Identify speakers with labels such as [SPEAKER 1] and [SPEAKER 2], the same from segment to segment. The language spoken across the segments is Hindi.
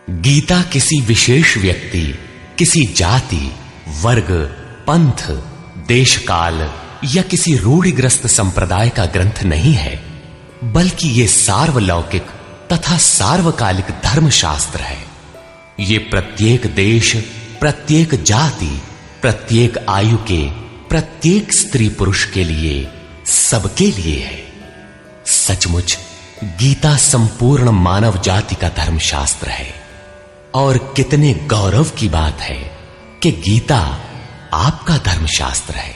[SPEAKER 1] गीता किसी विशेष व्यक्ति, किसी जाति, वर्ग, पंथ, देश काल या किसी रूढ़िग्रस्त संप्रदाय का ग्रंथ नहीं है, बल्कि ये सार्वलौकिक तथा सार्वकालिक धर्मशास्त्र है। ये प्रत्येक देश, प्रत्येक जाति, प्रत्येक आयु के, प्रत्येक स्त्री पुरुष के लिए, सबके लिए है। सचमुच गीता संपूर्ण मानव जाति का धर्मशास्त्र है और कितने गौरव की बात है कि गीता आपका धर्मशास्त्र है।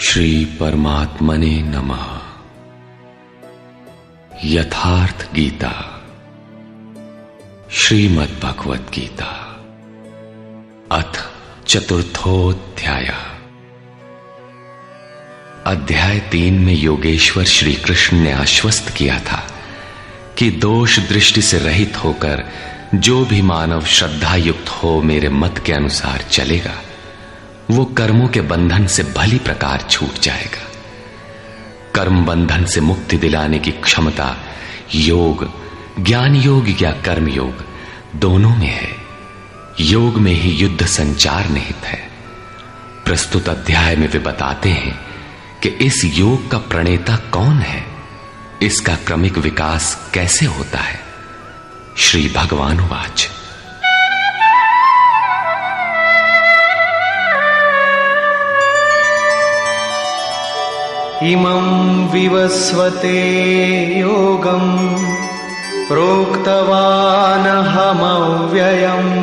[SPEAKER 2] श्री परमात्मने नमः। यथार्थ गीता, श्रीमद् भगवत गीता, अथ चतुर्थोऽध्याय। अध्याय 3 में योगेश्वर श्री कृष्ण ने आश्वस्त किया था कि दोष दृष्टि से रहित होकर जो भी मानव श्रद्धा युक्त हो मेरे मत के अनुसार चलेगा, वो कर्मों के बंधन से भली प्रकार छूट जाएगा। कर्म बंधन से मुक्ति दिलाने की क्षमता योग, ज्ञान योग या कर्म योग दोनों में है। योग में ही युद्ध संचार निहित है। प्रस्तुत अध्याय में वे बताते हैं कि इस योग का प्रणेता कौन है, इसका क्रमिक विकास कैसे होता है। श्री भगवानुवाच।
[SPEAKER 3] इमं विवस्वते योगं प्रोक्तवानहमव्ययम्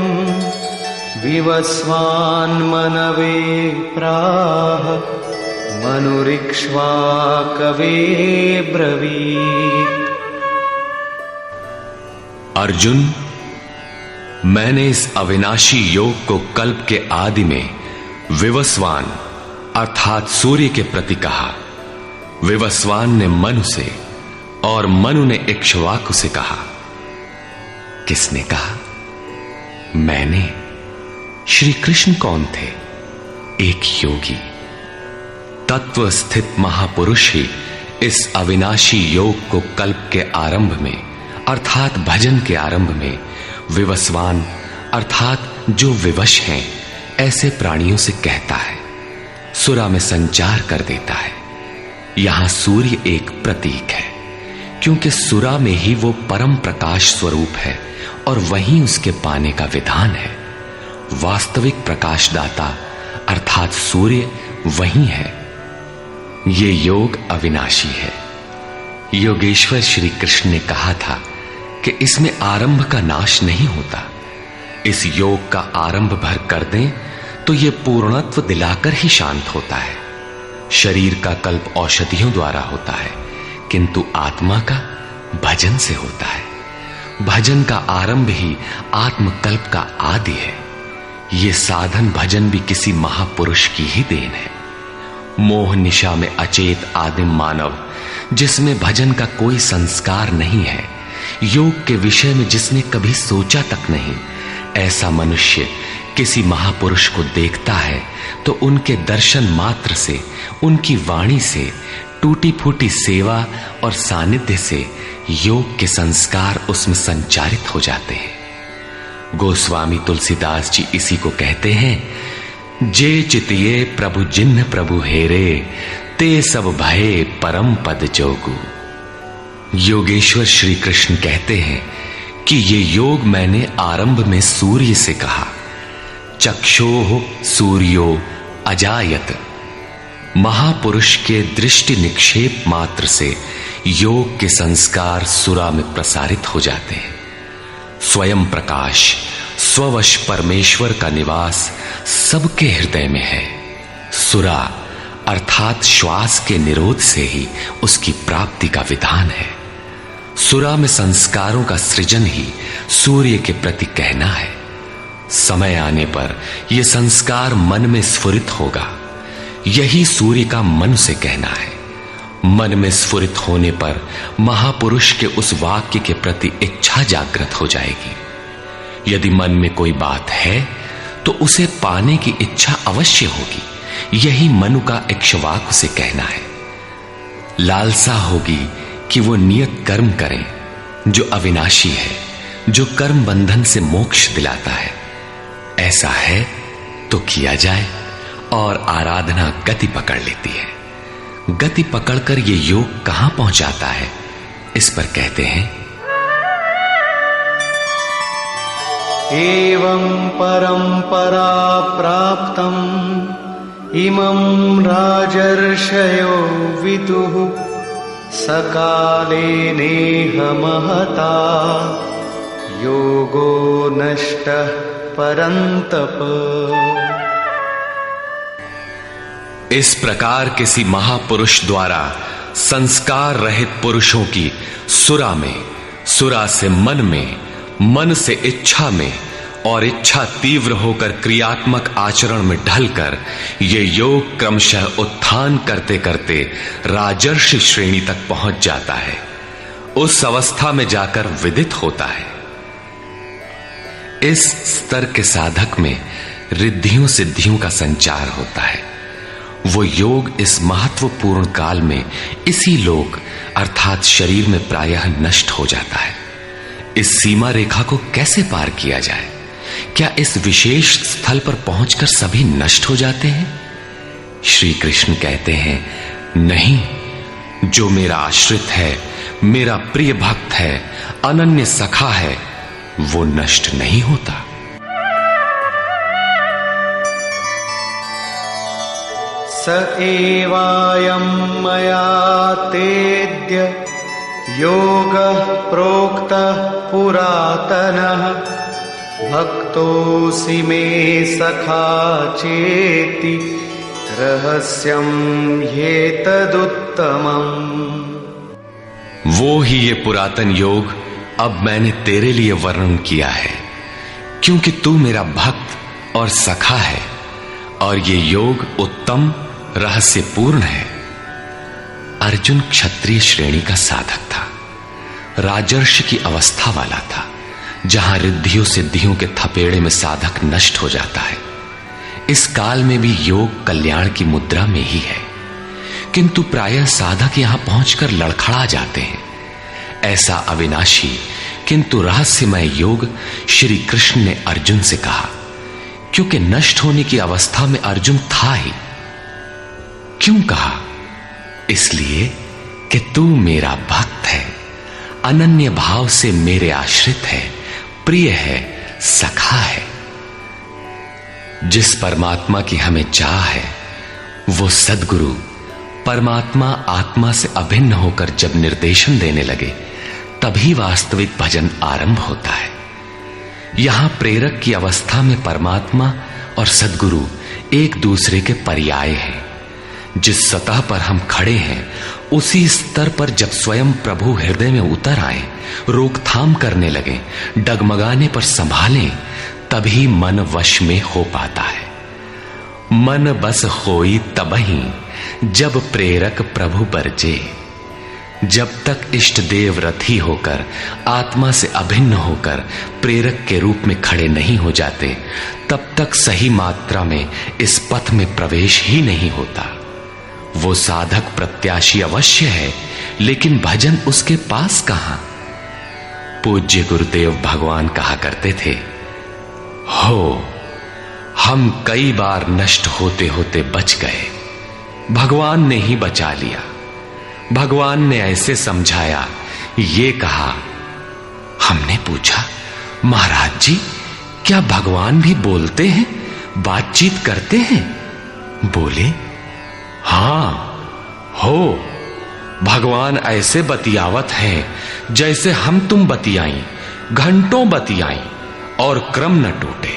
[SPEAKER 3] विवस्वान्मनवे प्राह मनुरिक्ष्वाकवे ब्रवीत्।
[SPEAKER 2] अर्जुन, मैंने इस अविनाशी योग को कल्प के आदि में विवस्वान अर्थात सूर्य के प्रति कहा। विवस्वान ने मनु से और मनु ने इक्ष्वाकु से कहा। किसने कहा? मैंने। श्री कृष्ण कौन थे? एक योगी, तत्व स्थित महापुरुष ही इस अविनाशी योग को कल्प के आरंभ में अर्थात भजन के आरंभ में विवस्वान अर्थात जो विवश हैं ऐसे प्राणियों से कहता है, सुरा में संचार कर देता है। यहां सूर्य एक प्रतीक है, क्योंकि सुरा में ही वो परम प्रकाश स्वरूप है और वहीं उसके पाने का विधान है। वास्तविक प्रकाशदाता अर्थात सूर्य वहीं है। ये योग अविनाशी है। योगेश्वर श्री कृष्ण ने कहा था कि इसमें आरंभ का नाश नहीं होता। इस योग का आरंभ भर कर दें तो यह पूर्णत्व दिलाकर ही शांत होता है। शरीर का कल्प औषधियों द्वारा होता है, किंतु आत्मा का भजन से होता है। भजन का आरंभ ही आत्मकल्प का आदि है। यह साधन भजन भी किसी महापुरुष की ही देन है। मोह निशा में अचेत आदिम मानव, जिसमें भजन का कोई संस्कार नहीं है, योग के विषय में जिसने कभी सोचा तक नहीं, ऐसा मनुष्य किसी महापुरुष को देखता है तो उनके दर्शन मात्र से, उनकी वाणी से, टूटी फूटी सेवा और सानिध्य से योग के संस्कार उसमें संचारित हो जाते हैं। गोस्वामी तुलसीदास जी इसी को कहते हैं, जे चितिये प्रभु जिन्ह प्रभु हेरे, ते सब भये परम पद जोगु। योगेश्वर श्री कृष्ण कहते हैं कि ये योग मैंने आरंभ में सूर्य से कहा। चक्षोः सूर्यो अजायत। महापुरुष के दृष्टि निक्षेप मात्र से योग के संस्कार सुरा में प्रसारित हो जाते हैं। स्वयं प्रकाश, स्ववश परमेश्वर का निवास सबके हृदय में है। सुरा अर्थात श्वास के निरोध से ही उसकी प्राप्ति का विधान है। सुरा में संस्कारों का सृजन ही सूर्य के प्रति कहना है। समय आने पर यह संस्कार मन में स्फुरित होगा। यही सूर्य का मन से कहना है। मन में स्फुरित होने पर महापुरुष के उस वाक्य के प्रति इच्छा जागृत हो जाएगी। यदि मन में कोई बात है तो उसे पाने की इच्छा अवश्य होगी। यही मनु का इक्ष्वाकु से कहना है। लालसा होगी कि वो नियत कर्म करें जो अविनाशी है, जो कर्म बंधन से मोक्ष दिलाता है। ऐसा है तो किया जाए और आराधना गति पकड़ लेती है। गति पकड़कर ये योग कहां पहुंचाता है, इस पर कहते हैं,
[SPEAKER 3] एवं परंपरा प्राप्तम् इमं राजर्षयो विदुः सकाले नेह महता योगो नष्टः परन्तप।
[SPEAKER 2] इस प्रकार किसी महापुरुष द्वारा संस्कार रहित पुरुषों की सुरा में, सुरा से मन में, मन से इच्छा में और इच्छा तीव्र होकर क्रियात्मक आचरण में ढलकर ये योग क्रमशः उत्थान करते करते राजर्षि श्रेणी तक पहुंच जाता है। उस अवस्था में जाकर विदित होता है। इस स्तर के साधक में रिद्धियों सिद्धियों का संचार होता है। वो योग इस महत्वपूर्ण काल में इसी लोक अर्थात शरीर में प्रायः नष्ट हो जाता है। इस सीमा रेखा को कैसे पार किया जाए? क्या इस विशेष स्थल पर पहुंचकर सभी नष्ट हो जाते हैं? श्री कृष्ण कहते हैं, नहीं, जो मेरा आश्रित है, मेरा प्रिय भक्त है, अनन्य सखा है, वो नष्ट नहीं होता।
[SPEAKER 3] स एवायं मया तेद्य योगः प्रोक्तः पुरातनः भक्तोऽसि मे सखा चेति रहस्यं ह्येतदुत्तमम्।
[SPEAKER 2] वो ही ये पुरातन योग अब मैंने तेरे लिए वर्णन किया है, क्योंकि तू मेरा भक्त और सखा है और ये योग उत्तम रहस्यपूर्ण है। अर्जुन क्षत्रिय श्रेणी का साधक था, राजर्षि की अवस्था वाला था, जहां रिद्धियों सिद्धियों के थपेड़े में साधक नष्ट हो जाता है। इस काल में भी योग कल्याण की मुद्रा में ही है, किंतु प्रायः साधक यहां पहुंचकर लड़खड़ा जाते हैं। ऐसा अविनाशी किंतु रहस्यमय योग श्री कृष्ण ने अर्जुन से कहा, क्योंकि नष्ट होने की अवस्था में अर्जुन था ही। क्यों कहा? इसलिए कि तू मेरा भक्त है, अनन्य भाव से मेरे आश्रित है, प्रिय है, सखा है। जिस परमात्मा की हमें चाह है, वो सद्गुरु परमात्मा आत्मा से अभिन्न होकर जब निर्देशन देने लगे, तभी वास्तविक भजन आरंभ होता है। यहां प्रेरक की अवस्था में परमात्मा और सद्गुरु एक दूसरे के पर्याय हैं। जिस सतह पर हम खड़े हैं, उसी स्तर पर जब स्वयं प्रभु हृदय में उतर आए, रोकथाम करने लगे, डगमगाने पर संभालें, तभी मन वश में हो पाता है। मन बस होई तबही जब प्रेरक प्रभु बरजे। जब तक इष्ट देव रथी होकर, आत्मा से अभिन्न होकर प्रेरक के रूप में खड़े नहीं हो जाते, तब तक सही मात्रा में इस पथ में प्रवेश ही नहीं होता। वो साधक प्रत्याशी अवश्य है, लेकिन भजन उसके पास कहां? पूज्य गुरुदेव भगवान कहा करते थे, हो हम कई बार नष्ट होते होते बच गए, भगवान ने ही बचा लिया। भगवान ने ऐसे समझाया, ये कहा। हमने पूछा, महाराज जी, क्या भगवान भी बोलते हैं, बातचीत करते हैं? बोले, हां, हो, भगवान ऐसे बतियावत हैं जैसे हम तुम बतियाई, घंटों बतियाई और क्रम न टूटे।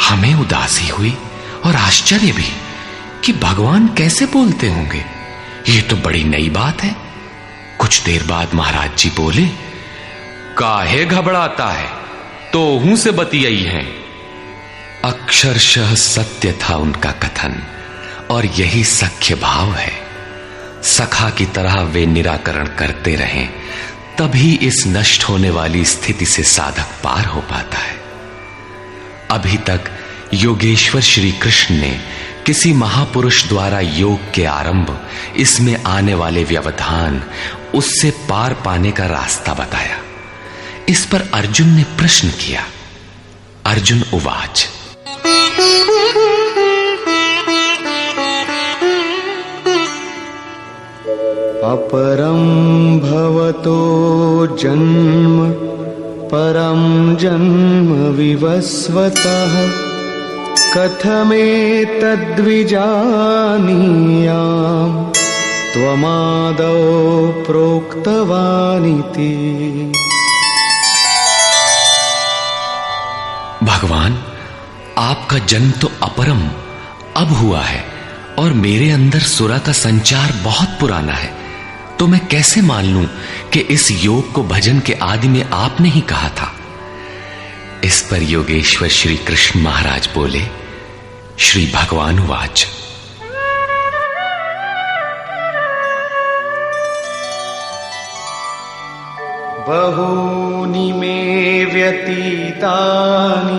[SPEAKER 2] हमें उदासी हुई और आश्चर्य भी कि भगवान कैसे बोलते होंगे, ये तो बड़ी नई बात है। कुछ देर बाद महाराज जी बोले, काहे घबराता है, तो हूं से बतियाई हैं। अक्षरशः सत्य था उनका कथन, और यही सख्य भाव है। सखा की तरह वे निराकरण करते रहें, तभी इस नष्ट होने वाली स्थिति से साधक पार हो पाता है। अभी तक योगेश्वर श्री कृष्ण ने किसी महापुरुष द्वारा योग के आरंभ, इसमें आने वाले व्यवधान, उससे पार पाने का रास्ता बताया। इस पर अर्जुन ने प्रश्न किया। अर्जुन उवाच,
[SPEAKER 3] अपरं भवतो जन्म परं जन्म विवस्वतः कथमेतद्विजानीयाम् त्वमादौ प्रोक्तवानिति।
[SPEAKER 2] भगवान, आपका जन्म तो अपरम अब हुआ है और मेरे अंदर सुरा का संचार बहुत पुराना है, तो मैं कैसे मान लूं कि इस योग को भजन के आदि में आपने ही कहा था। इस पर योगेश्वर श्री कृष्ण महाराज बोले। श्री भगवान वाच,
[SPEAKER 3] बहूनि मे व्यतीतानि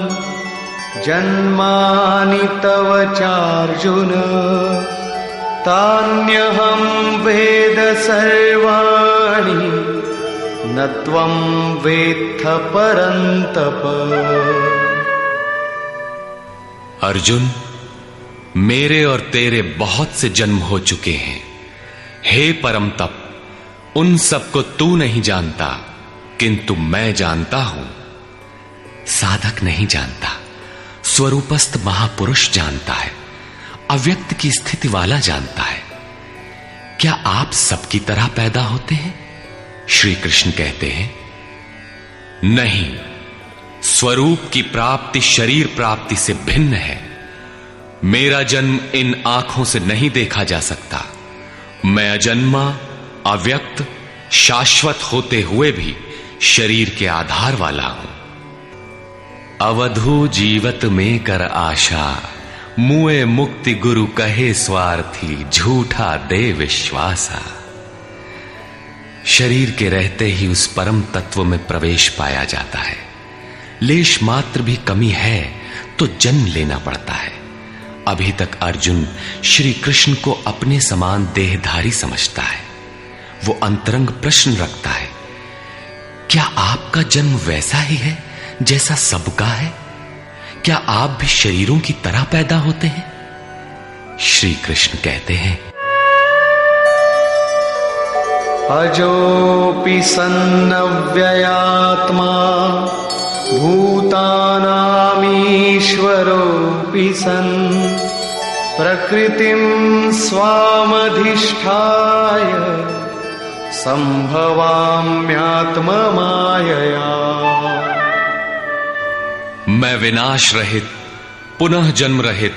[SPEAKER 3] जन्मानि तव चार्जुन तान्यहं वेद सर्वाणि न त्वं वेत्थ परन्तप।
[SPEAKER 2] अर्जुन, मेरे और तेरे बहुत से जन्म हो चुके हैं। हे परम तप, उन सबको तू नहीं जानता, किंतु मैं जानता हूं। साधक नहीं जानता, स्वरूपस्थ महापुरुष जानता है, अव्यक्त की स्थिति वाला जानता है। क्या आप सबकी तरह पैदा होते हैं? श्री कृष्ण कहते हैं, नहीं, स्वरूप की प्राप्ति शरीर प्राप्ति से भिन्न है। मेरा जन्म इन आंखों से नहीं देखा जा सकता। मैं अजन्मा, अव्यक्त, शाश्वत होते हुए भी शरीर के आधार वाला हूं। अवधू जीवत में कर आशा, मुए मुक्ति गुरु कहे स्वार्थी, झूठा दे विश्वासा। शरीर के रहते ही उस परम तत्व में प्रवेश पाया जाता है। लेश मात्र भी कमी है तो जन्म लेना पड़ता है। अभी तक अर्जुन श्री कृष्ण को अपने समान देहधारी समझता है। वो अंतरंग प्रश्न रखता है, क्या आपका जन्म वैसा ही है जैसा सबका है? क्या आप भी शरीरों की तरह पैदा होते हैं? श्री कृष्ण कहते हैं,
[SPEAKER 3] अजोऽपि सन्नव्ययात्मा भूतानामीश्वरोऽपि सन् प्रकृतिं स्वामधिष्ठाय संभवाम्यात्ममायया।
[SPEAKER 2] मैं विनाश रहित, पुनः जन्म रहित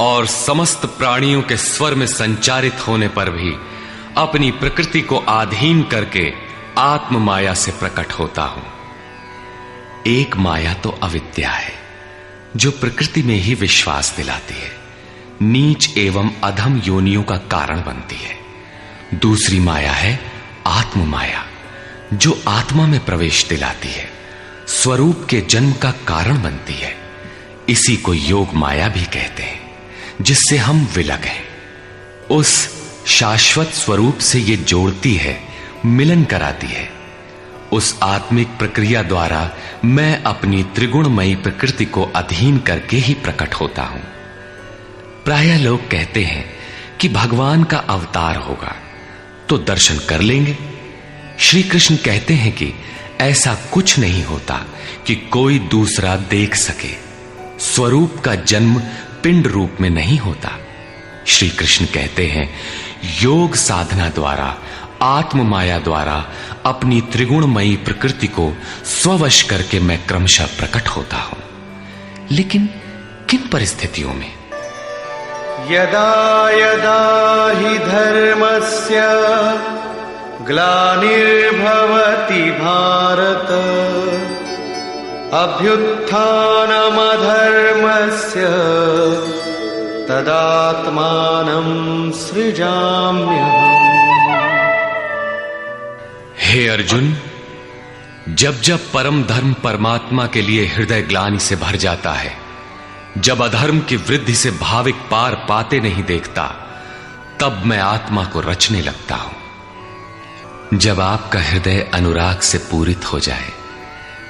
[SPEAKER 2] और समस्त प्राणियों के स्वर में संचारित होने पर भी अपनी प्रकृति को अधीन करके आत्म माया से प्रकट होता हूं। एक माया तो अविद्या है, जो प्रकृति में ही विश्वास दिलाती है, नीच एवं अधम योनियों का कारण बनती है। दूसरी माया है आत्म माया, जो आत्मा में प्रवेश दिलाती है, स्वरूप के जन्म का कारण बनती है। इसी को योग माया भी कहते हैं, जिससे हम विलग हैं। उस शाश्वत स्वरूप से ये जोड़ती है, मिलन कराती है। उस आत्मिक प्रक्रिया द्वारा मैं अपनी त्रिगुणमयी प्रकृति को अधीन करके ही प्रकट होता हूं। प्रायः लोग कहते हैं कि भगवान का अवतार होगा तो दर्शन कर लेंगे। श्री कृष्ण कहते हैं कि ऐसा कुछ नहीं होता कि कोई दूसरा देख सके। स्वरूप का जन्म पिंड रूप में नहीं होता। श्री कृष्ण कहते हैं, योग साधना द्वारा, आत्म माया द्वारा अपनी त्रिगुणमयी प्रकृति को स्ववश करके मैं क्रमशः प्रकट होता हूं। लेकिन किन परिस्थितियों में?
[SPEAKER 3] यदा यदा हि धर्मस्य ग्लानिर्भवति भारत अभ्युत्थानमधर्मस्य तदात्मानं सृजाम्यहम्।
[SPEAKER 2] हे अर्जुन, जब जब परम धर्म परमात्मा के लिए हृदय ग्लानि से भर जाता है, जब अधर्म की वृद्धि से भाविक पार पाते नहीं देखता, तब मैं आत्मा को रचने लगता हूं। जब आपका हृदय अनुराग से पूरित हो जाए,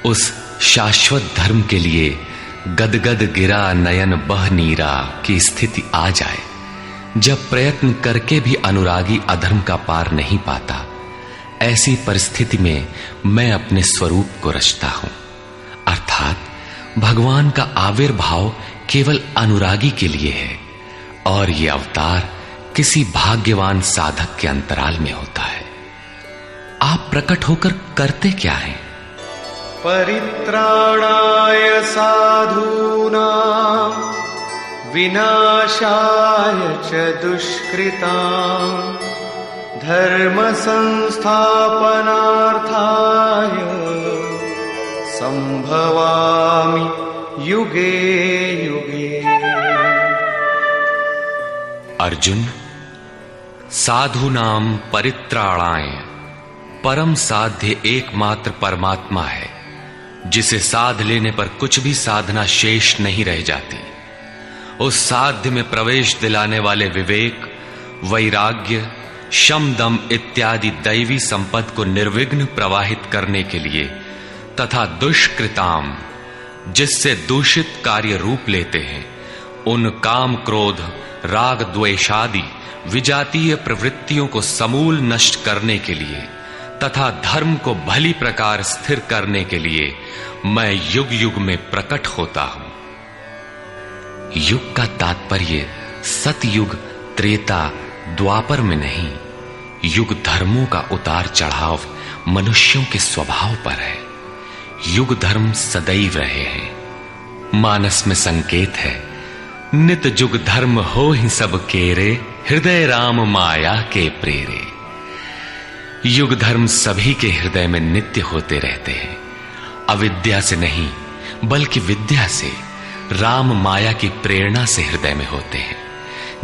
[SPEAKER 2] उस शाश्वत धर्म के लिए गदगद गिरा नयन बह नीरा की स्थिति आ जाए, जब प्रयत्न करके भी अनुरागी अधर्म का पार नहीं पाता, ऐसी परिस्थिति में मैं अपने स्वरूप को रचता हूं। अर्थात भगवान का आविर्भाव केवल अनुरागी के लिए है और यह अवतार किसी भाग्यवान साधक के अंतराल में होता है। आप प्रकट होकर करते क्या हैं?
[SPEAKER 3] परित्राणाय साधूनां विनाशाय च दुष्कृतां धर्म संस्थापनार्थाय संभवामि युगे युगे।
[SPEAKER 2] अर्जुन, साधूनां परित्राणाय परम साध्य एकमात्र परमात्मा है, जिसे साध लेने पर कुछ भी साधना शेष नहीं रह जाती। उस साध्य में प्रवेश दिलाने वाले विवेक, वैराग्य, शम दम इत्यादि दैवी संपद को निर्विघ्न प्रवाहित करने के लिए तथा दुष्कृताम, जिससे दूषित कार्य रूप लेते हैं, उन काम क्रोध राग द्वेषादि विजातीय प्रवृत्तियों को समूल नष्ट करने के लिए तथा धर्म को भली प्रकार स्थिर करने के लिए मैं युग युग में प्रकट होता हूं। युग का तात्पर्य सतयुग, त्रेता, द्वापर में नहीं। युग धर्मों का उतार चढ़ाव मनुष्यों के स्वभाव पर है। युग धर्म सदैव रहे हैं। मानस में संकेत है, नित जुग धर्म हो ही सब केरे, हृदय राम माया के प्रेरे। युग धर्म सभी के हृदय में नित्य होते रहते हैं। अविद्या से नहीं बल्कि विद्या से, राम माया की प्रेरणा से हृदय में होते हैं,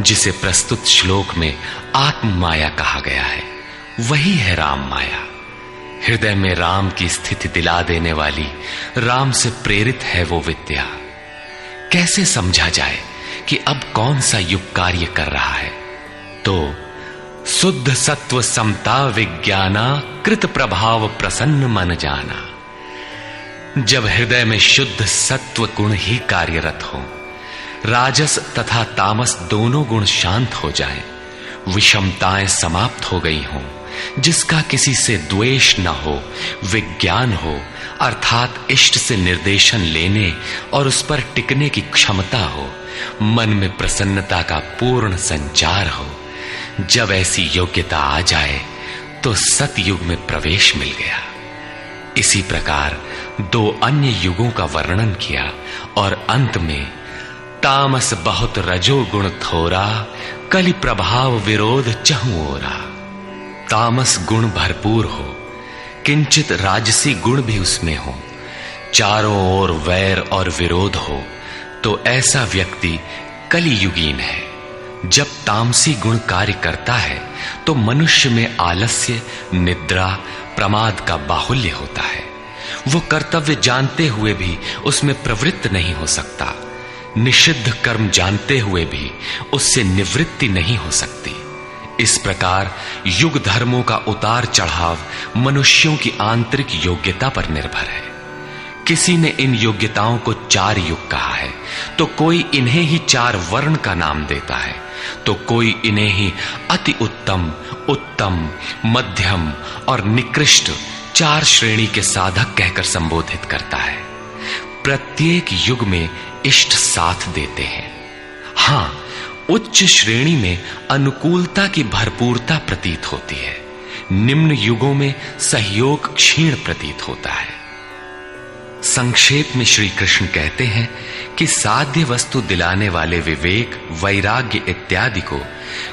[SPEAKER 2] जिसे प्रस्तुत श्लोक में आत्म माया कहा गया है। वही है राम माया। हृदय में राम की स्थिति दिला देने वाली, राम से प्रेरित है वो विद्या। कैसे समझा जाए कि अब कौन सा युग कार्य कर रहा है? तो शुद्ध सत्व समता विज्ञाना, कृत प्रभाव प्रसन्न मन जाना। जब हृदय में शुद्ध सत्व गुण ही कार्यरत हो, राजस तथा तामस दोनों गुण शांत हो जाएं, विषमताएं समाप्त हो गई हों, जिसका किसी से द्वेष न हो, विज्ञान हो, अर्थात इष्ट से निर्देशन लेने और उस पर टिकने की क्षमता हो, मन में प्रसन्नता का पूर्ण संचार हो, जब ऐसी योग्यता आ जाए तो सतयुग में प्रवेश मिल गया। इसी प्रकार दो अन्य युगों का वर्णन किया और अंत में तामस बहुत रजो गुण थोरा, कलि प्रभाव विरोध चहु ओरा। तामस गुण भरपूर हो, किंचित राजसी गुण भी उसमें हो, चारों ओर वैर और विरोध हो, तो ऐसा व्यक्ति कलियुगीन है। जब तामसी गुण कार्य करता है तो मनुष्य में आलस्य, निद्रा, प्रमाद का बाहुल्य होता है। वो कर्तव्य जानते हुए भी उसमें प्रवृत्त नहीं हो सकता, निषिद्ध कर्म जानते हुए भी उससे निवृत्ति नहीं हो सकती। इस प्रकार युग धर्मों का उतार चढ़ाव मनुष्यों की आंतरिक योग्यता पर निर्भर है। किसी ने इन योग्यताओं को 4 युग कहा है, तो कोई इन्हें ही 4 वर्ण का नाम देता है, तो कोई इन्हें ही अति उत्तम, उत्तम, मध्यम और निकृष्ट 4 श्रेणी के साधक कहकर संबोधित करता है। प्रत्येक युग में इष्ट साथ देते हैं। हां, उच्च श्रेणी में अनुकूलता की भरपूरता प्रतीत होती है, निम्न युगों में सहयोग क्षीण प्रतीत होता है। संक्षेप में श्री कृष्ण कहते हैं कि साध्य वस्तु दिलाने वाले विवेक, वैराग्य इत्यादि को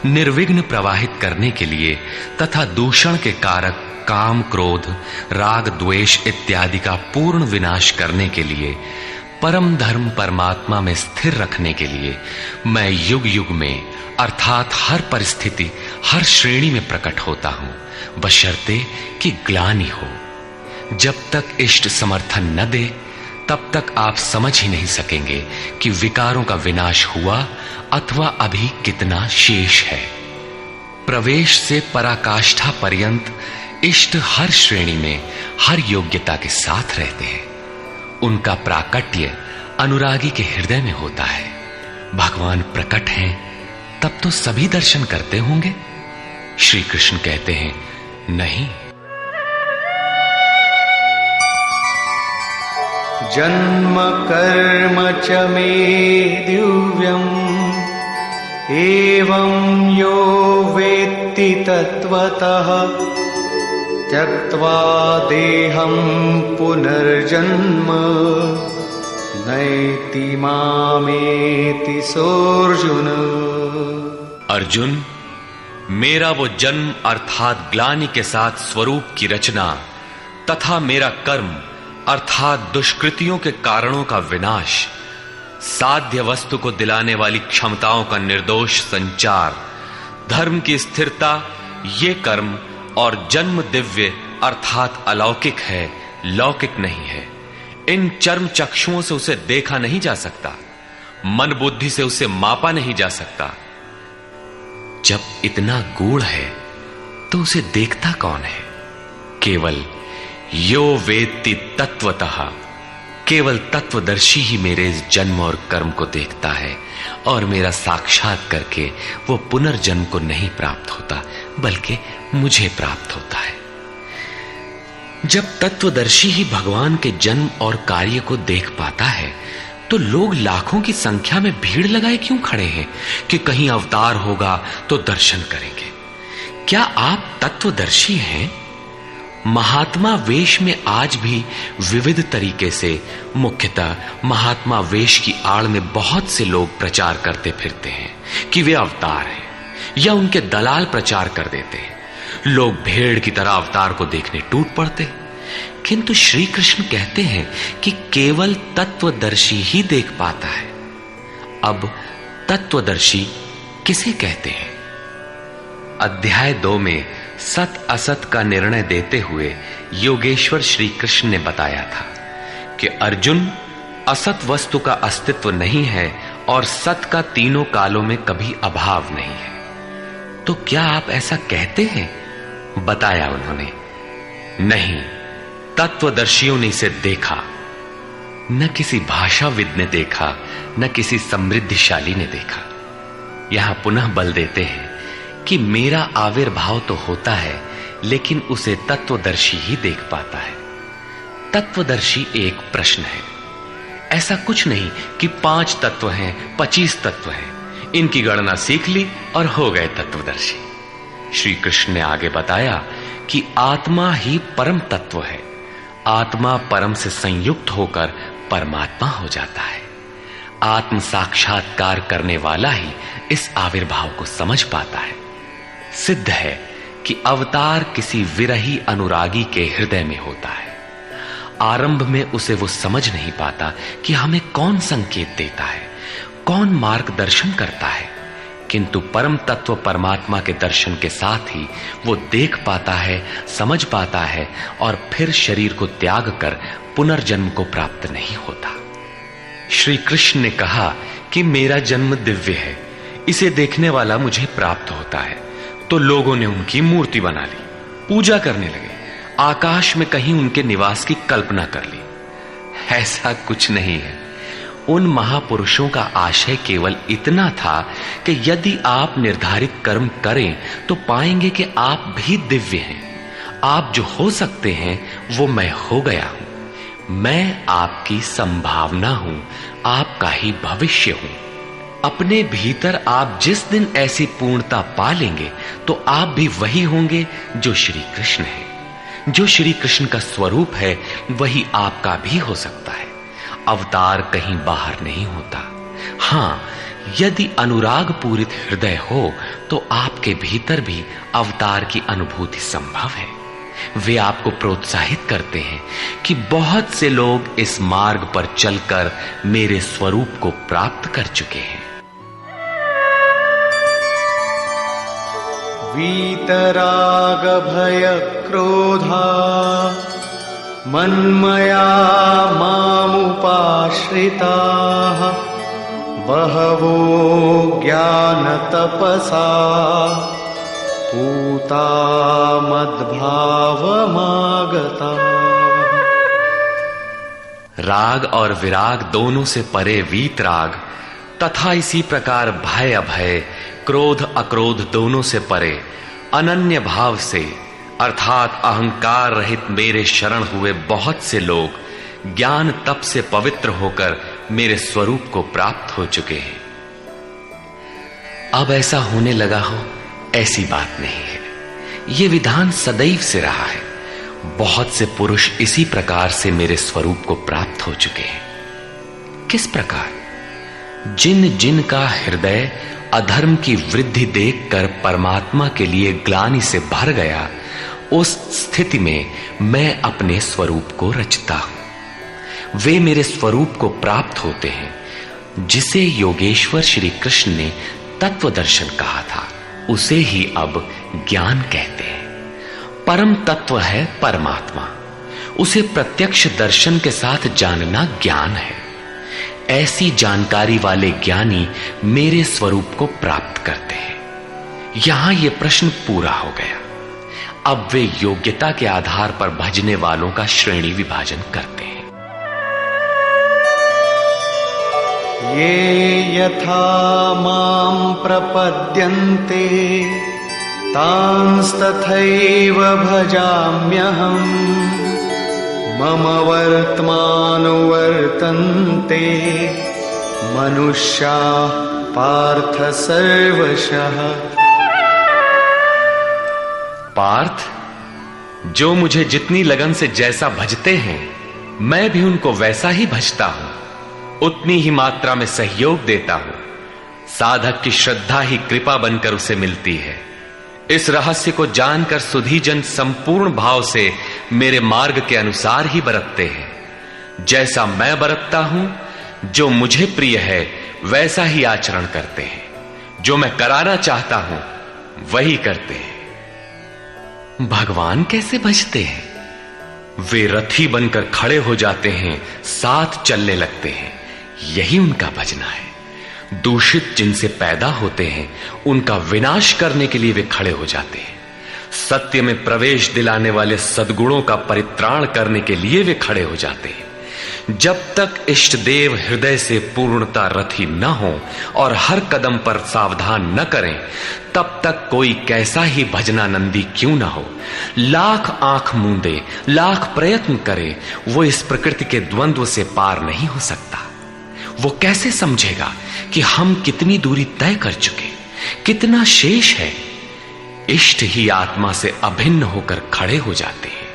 [SPEAKER 2] निर्विघ्न प्रवाहित करने के लिए तथा दूषण के कारक काम, क्रोध, राग, द्वेष इत्यादि का पूर्ण विनाश करने के लिए, परम धर्म परमात्मा में स्थिर रखने के लिए मैं युग युग में अर्थात हर परिस्थिति, हर श्रेणी में प्रकट होता हूं, बशर्ते कि ग्लानि हो। जब तक इष्ट समर्थन न दे तब तक आप समझ ही नहीं सकेंगे कि विकारों का विनाश हुआ अथवा अभी कितना शेष है। प्रवेश से पराकाष्ठा पर्यंत इष्ट हर श्रेणी में हर योग्यता के साथ रहते हैं। उनका प्राकट्य अनुरागी के हृदय में होता है। भगवान प्रकट हैं तब तो सभी दर्शन करते होंगे। श्री कृष्ण कहते हैं, नहीं।
[SPEAKER 3] जन्म कर्म च मे दिव्यम् एवं यो वेत्ति तत्वतः त्यक्त्वा देहं पुनर्जन्म नैति मामेति सोऽर्जुन।
[SPEAKER 2] अर्जुन, मेरा वो जन्म अर्थात ग्लानि के साथ स्वरूप की रचना तथा मेरा कर्म अर्थात दुष्कृतियों के कारणों का विनाश, साध्य वस्तु को दिलाने वाली क्षमताओं का निर्दोष संचार, धर्म की स्थिरता, ये कर्म और जन्म दिव्य अर्थात अलौकिक है, लौकिक नहीं है। इन चर्म चक्षुओं से उसे देखा नहीं जा सकता, मन बुद्धि से उसे मापा नहीं जा सकता। जब इतना गूढ़ है तो उसे देखता कौन है? केवल यो वेत्ति तत्वतः, केवल तत्वदर्शी ही मेरे इस जन्म और कर्म को देखता है और मेरा साक्षात करके वो पुनर्जन्म को नहीं प्राप्त होता बल्कि मुझे प्राप्त होता है। जब तत्वदर्शी ही भगवान के जन्म और कार्य को देख पाता है तो लोग लाखों की संख्या में भीड़ लगाए क्यों खड़े हैं कि कहीं अवतार होगा तो दर्शन करेंगे? क्या आप तत्वदर्शी हैं? महात्मा वेश में आज भी विविध तरीके से, मुख्यतः महात्मा वेश की आड़ में बहुत से लोग प्रचार करते फिरते हैं कि वे अवतार हैं, या उनके दलाल प्रचार कर देते हैं। लोग भेड़ की तरह अवतार को देखने टूट पड़ते, किंतु श्री कृष्ण कहते हैं कि केवल तत्वदर्शी ही देख पाता है। अब तत्वदर्शी किसे कहते हैं? अध्याय 2 में सत असत का निर्णय देते हुए योगेश्वर श्री कृष्ण ने बताया था कि अर्जुन, असत वस्तु का अस्तित्व नहीं है और सत का तीनों कालों में कभी अभाव नहीं है। तो क्या आप ऐसा कहते हैं? बताया उन्होंने, नहीं, तत्वदर्शियों ने इसे देखा, न किसी भाषाविद ने देखा, न किसी समृद्धिशाली ने देखा। यहां पुनः बल देते हैं कि मेरा आविर्भाव तो होता है लेकिन उसे तत्वदर्शी ही देख पाता है। तत्वदर्शी एक प्रश्न है। ऐसा कुछ नहीं कि 5 तत्व हैं, 25 तत्व हैं, इनकी गणना सीख ली और हो गए तत्वदर्शी। श्री कृष्ण ने आगे बताया कि आत्मा ही परम तत्व है। आत्मा परम से संयुक्त होकर परमात्मा हो जाता है। आत्म साक्षात्कार करने वाला ही इस आविर्भाव को समझ पाता है। सिद्ध है कि अवतार किसी विरही अनुरागी के हृदय में होता है। आरंभ में उसे वो समझ नहीं पाता कि हमें कौन संकेत देता है, कौन मार्गदर्शन करता है, किंतु परम तत्व परमात्मा के दर्शन के साथ ही वो देख पाता है, समझ पाता है और फिर शरीर को त्याग कर पुनर्जन्म को प्राप्त नहीं होता। श्री कृष्ण ने कहा कि मेरा जन्म दिव्य है, इसे देखने वाला मुझे प्राप्त होता है। तो लोगों ने उनकी मूर्ति बना ली, पूजा करने लगे, आकाश में कहीं उनके निवास की कल्पना कर ली। ऐसा कुछ नहीं है। उन महापुरुषों का आशय केवल इतना था कि यदि आप निर्धारित कर्म करें तो पाएंगे कि आप भी दिव्य हैं। आप जो हो सकते हैं वो मैं हो गया हूं। मैं आपकी संभावना हूं, आपका ही भविष्य हूं। अपने भीतर आप जिस दिन ऐसी पूर्णता पा लेंगे तो आप भी वही होंगे जो श्री कृष्ण है। जो श्री कृष्ण का स्वरूप है वही आपका भी हो सकता है। अवतार कहीं बाहर नहीं होता। हां, यदि अनुराग पूरित हृदय हो तो आपके भीतर भी अवतार की अनुभूति संभव है। वे आपको प्रोत्साहित करते हैं कि बहुत से लोग इस मार्ग पर चलकर मेरे स्वरूप को प्राप्त कर चुके हैं।
[SPEAKER 3] वीतराग भय क्रोधा मन्मया मामुपाश्रिताः बहवो ज्ञानतपसा पूता मद्भावमागता।
[SPEAKER 2] राग और विराग दोनों से परे वीतराग तथा इसी प्रकार भय अभय, क्रोध अक्रोध दोनों से परे अनन्य भाव से अर्थात अहंकार रहित मेरे शरण हुए बहुत से लोग ज्ञान तप से पवित्र होकर मेरे स्वरूप को प्राप्त हो चुके हैं। अब ऐसा होने लगा हो ऐसी बात नहीं है, यह विधान सदैव से रहा है। बहुत से पुरुष इसी प्रकार से मेरे स्वरूप को प्राप्त हो चुके हैं। किस प्रकार? जिन जिन का हृदय अधर्म की वृद्धि देखकर परमात्मा के लिए ग्लानि से भर गया, उस स्थिति में मैं अपने स्वरूप को रचता हूं। वे मेरे स्वरूप को प्राप्त होते हैं, जिसे योगेश्वर श्री कृष्ण ने तत्व दर्शन कहा था, उसे ही अब ज्ञान कहते हैं। परम तत्व है परमात्मा, उसे प्रत्यक्ष दर्शन के साथ जानना ज्ञान है। ऐसी जानकारी वाले ज्ञानी मेरे स्वरूप को प्राप्त करते हैं। यहां यह प्रश्न पूरा हो गया। अब वे योग्यता के आधार पर भजने वालों का श्रेणी विभाजन करते हैं।
[SPEAKER 3] ये यथा मां प्रपद्यन्ते तांस्तथैव भजाम्यहम् मम वर्त्मानुवर्तन्ते मनुष्याः पार्थ सर्वशः।
[SPEAKER 2] पार्थ, जो मुझे जितनी लगन से जैसा भजते हैं, मैं भी उनको वैसा ही भजता हूं, उतनी ही मात्रा में सहयोग देता हूं। साधक की श्रद्धा ही कृपा बनकर उसे मिलती है। इस रहस्य को जानकर सुधीजन संपूर्ण भाव से मेरे मार्ग के अनुसार ही बरतते हैं। जैसा मैं बरतता हूं, जो मुझे प्रिय है वैसा ही आचरण करते हैं। जो मैं कराना चाहता हूं वही करते हैं। भगवान कैसे भजते हैं? वे रथी बनकर खड़े हो जाते हैं, साथ चलने लगते हैं, यही उनका भजना है। दूषित जिनसे पैदा होते हैं, उनका विनाश करने के लिए वे खड़े हो जाते हैं। सत्य में प्रवेश दिलाने वाले सद्गुणों का परित्राण करने के लिए वे खड़े हो जाते हैं। जब तक इष्ट देव हृदय से पूर्णता रथी न हो और हर कदम पर सावधान न करें, तब तक कोई कैसा ही भजनानंदी क्यों न हो, लाख आंख मूंदे, लाख प्रयत्न करे, वो इस प्रकृति के द्वंद्व से पार नहीं हो सकता। वो कैसे समझेगा कि हम कितनी दूरी तय कर चुके, कितना शेष है। इष्ट ही आत्मा से अभिन्न होकर खड़े हो जाते हैं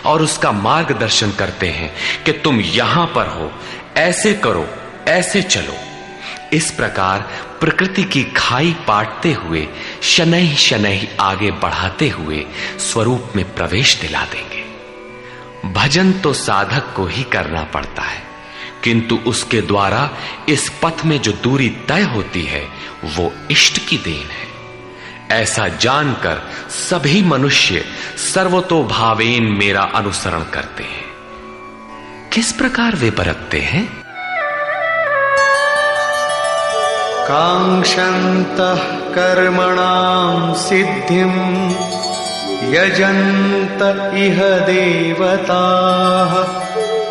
[SPEAKER 2] और उसका मार्गदर्शन करते हैं कि तुम यहां पर हो, ऐसे करो, ऐसे चलो। इस प्रकार प्रकृति की खाई पाटते हुए शनैः शनैः आगे बढ़ाते हुए स्वरूप में प्रवेश दिला देंगे। भजन तो साधक को ही करना पड़ता है, किंतु उसके द्वारा इस पथ में जो दूरी तय होती है वो इष्ट की देन है। ऐसा जानकर सभी मनुष्य सर्वतोभावेन मेरा अनुसरण करते हैं। किस प्रकार वे बरतते हैं?
[SPEAKER 3] कांक्षन्तः कर्मणां सिद्धिं यजन्त इह देवताः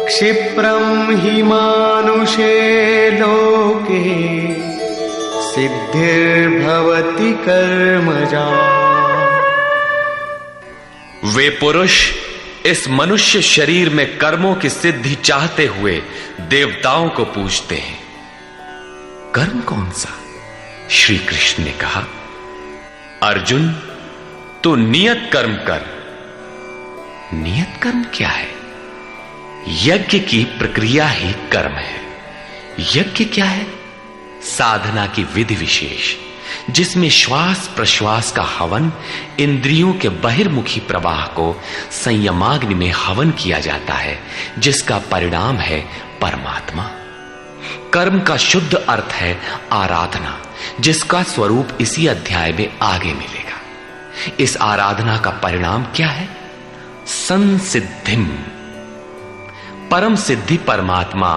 [SPEAKER 3] क्षिप्रं हि मानुषे लोके सिद्धिर्भवति कर्मजा।
[SPEAKER 2] वे पुरुष इस मनुष्य शरीर में कर्मों की सिद्धि चाहते हुए देवताओं को पूजते हैं। कर्म कौन सा? श्री कृष्ण ने कहा, अर्जुन तू नियत कर्म कर। नियत कर्म क्या है? यज्ञ की प्रक्रिया ही कर्म है। यज्ञ क्या है? साधना की विधि विशेष, जिसमें श्वास प्रश्वास का हवन, इंद्रियों के बहिर्मुखी प्रवाह को संयमाग्नि में हवन किया जाता है, जिसका परिणाम है परमात्मा। कर्म का शुद्ध अर्थ है आराधना, जिसका स्वरूप इसी अध्याय में आगे मिलेगा। इस आराधना का परिणाम क्या है? संसिद्धिम,
[SPEAKER 1] परम सिद्धि परमात्मा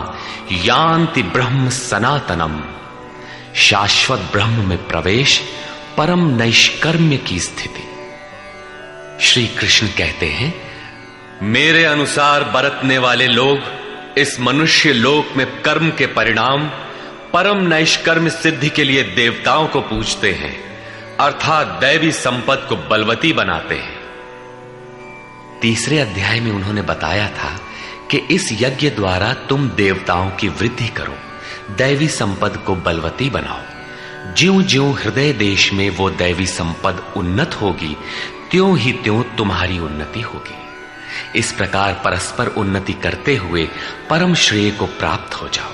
[SPEAKER 1] यान्ति ब्रह्म सनातनम, शाश्वत ब्रह्म में प्रवेश, परम नैष्कर्म्य की स्थिति। श्री कृष्ण कहते हैं, मेरे अनुसार बरतने वाले लोग इस मनुष्य लोक में कर्म के परिणाम परम नैष्कर्म्य सिद्धि के लिए देवताओं को पूजते हैं, अर्थात दैवी संपद को बलवती बनाते हैं। तीसरे अध्याय में उन्होंने बताया था कि इस यज्ञ द्वारा तुम देवताओं की वृद्धि करो, दैवी संपद को बलवती बनाओ। ज्यों ज्यों हृदय देश में वो दैवी संपद उन्नत होगी, त्यों ही त्यों तुम्हारी उन्नति होगी। इस प्रकार परस्पर उन्नति करते हुए परम श्रेय को प्राप्त हो जाओ।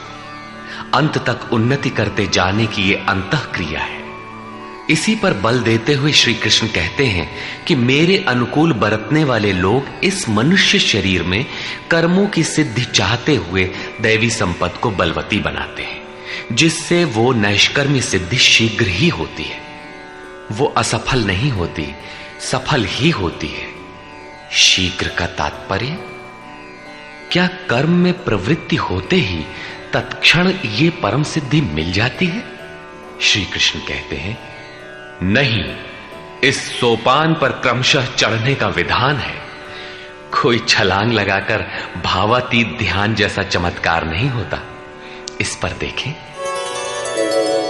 [SPEAKER 1] अंत तक उन्नति करते जाने की ये अंतः क्रिया है। इसी पर बल देते हुए श्री कृष्ण कहते हैं कि मेरे अनुकूल बरतने वाले लोग इस मनुष्य शरीर में कर्मों की सिद्धि चाहते हुए दैवी संपद को बलवती बनाते हैं, जिससे वो नैष्कर्म्य सिद्धि शीघ्र ही होती है। वो असफल नहीं होती, सफल ही होती है। शीघ्र का तात्पर्य, क्या कर्म में प्रवृत्ति होते ही तत्क्षण ये परम सिद्धि मिल जाती है? श्री कृष्ण कहते हैं, नहीं, इस सोपान पर क्रमशः चढ़ने का विधान है। कोई छलांग लगाकर भावातीत ध्यान जैसा चमत्कार नहीं होता। इस पर देखें,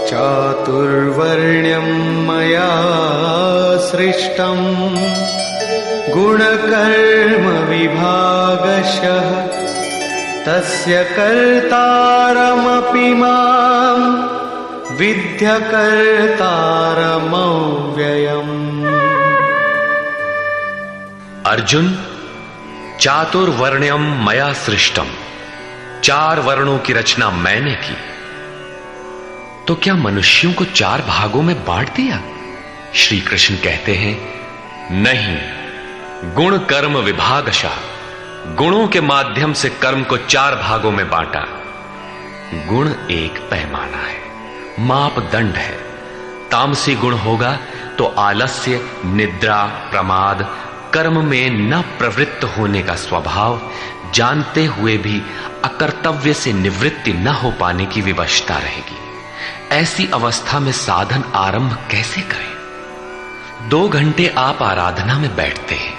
[SPEAKER 3] चातुर्वर्ण्यं मया सृष्टं गुणकर्म विभागशः तस्य कर्तारमपि मां विद्य कर्तारमव्ययम्।
[SPEAKER 1] अर्जुन, चातुर्वर्ण्यम मया सृष्टम, 4 वर्णों की रचना मैंने की। तो क्या मनुष्यों को 4 भागों में बांट दिया? श्री कृष्ण कहते हैं, नहीं, गुण कर्म विभागशः, गुणों के माध्यम से कर्म को 4 भागों में बांटा। गुण एक पैमाना है, मापदंड है। तामसी गुण होगा तो आलस्य, निद्रा, प्रमाद, कर्म में न प्रवृत्त होने का स्वभाव, जानते हुए भी अकर्तव्य से निवृत्ति न हो पाने की विवशता रहेगी। ऐसी अवस्था में साधन आरंभ कैसे करें? 2 घंटे आप आराधना में बैठते हैं,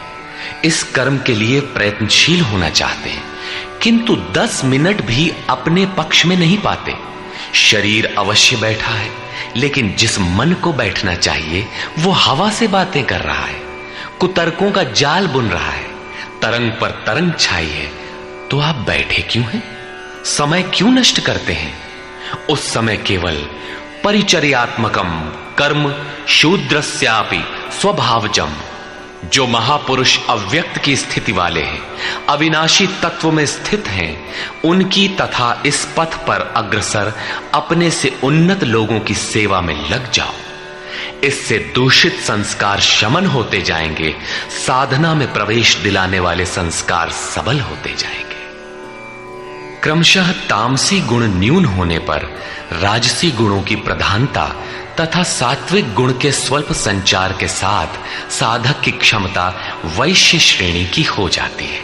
[SPEAKER 1] इस कर्म के लिए प्रयत्नशील होना चाहते हैं, किंतु 10 मिनट भी अपने पक्ष में नहीं पाते। शरीर अवश्य बैठा है, लेकिन जिस मन को बैठना चाहिए वो हवा से बातें कर रहा है, कुतर्कों का जाल बुन रहा है, तरंग पर तरंग छाई है। तो आप बैठे क्यों हैं? समय क्यों नष्ट करते हैं? उस समय केवल परिचर्यात्मकम कर्म शूद्रस्यापि स्वभावजम, जो महापुरुष अव्यक्त की स्थिति वाले हैं, अविनाशी तत्व में स्थित हैं, उनकी तथा इस पथ पर अग्रसर अपने से उन्नत लोगों की सेवा में लग जाओ। इससे दूषित संस्कार शमन होते जाएंगे, साधना में प्रवेश दिलाने वाले संस्कार सबल होते जाएंगे। क्रमशः तामसी गुण न्यून होने पर राजसी गुणों की प्रधानता तथा सात्विक गुण के स्वल्प संचार के साथ साधक की क्षमता वैश्य श्रेणी की हो जाती है।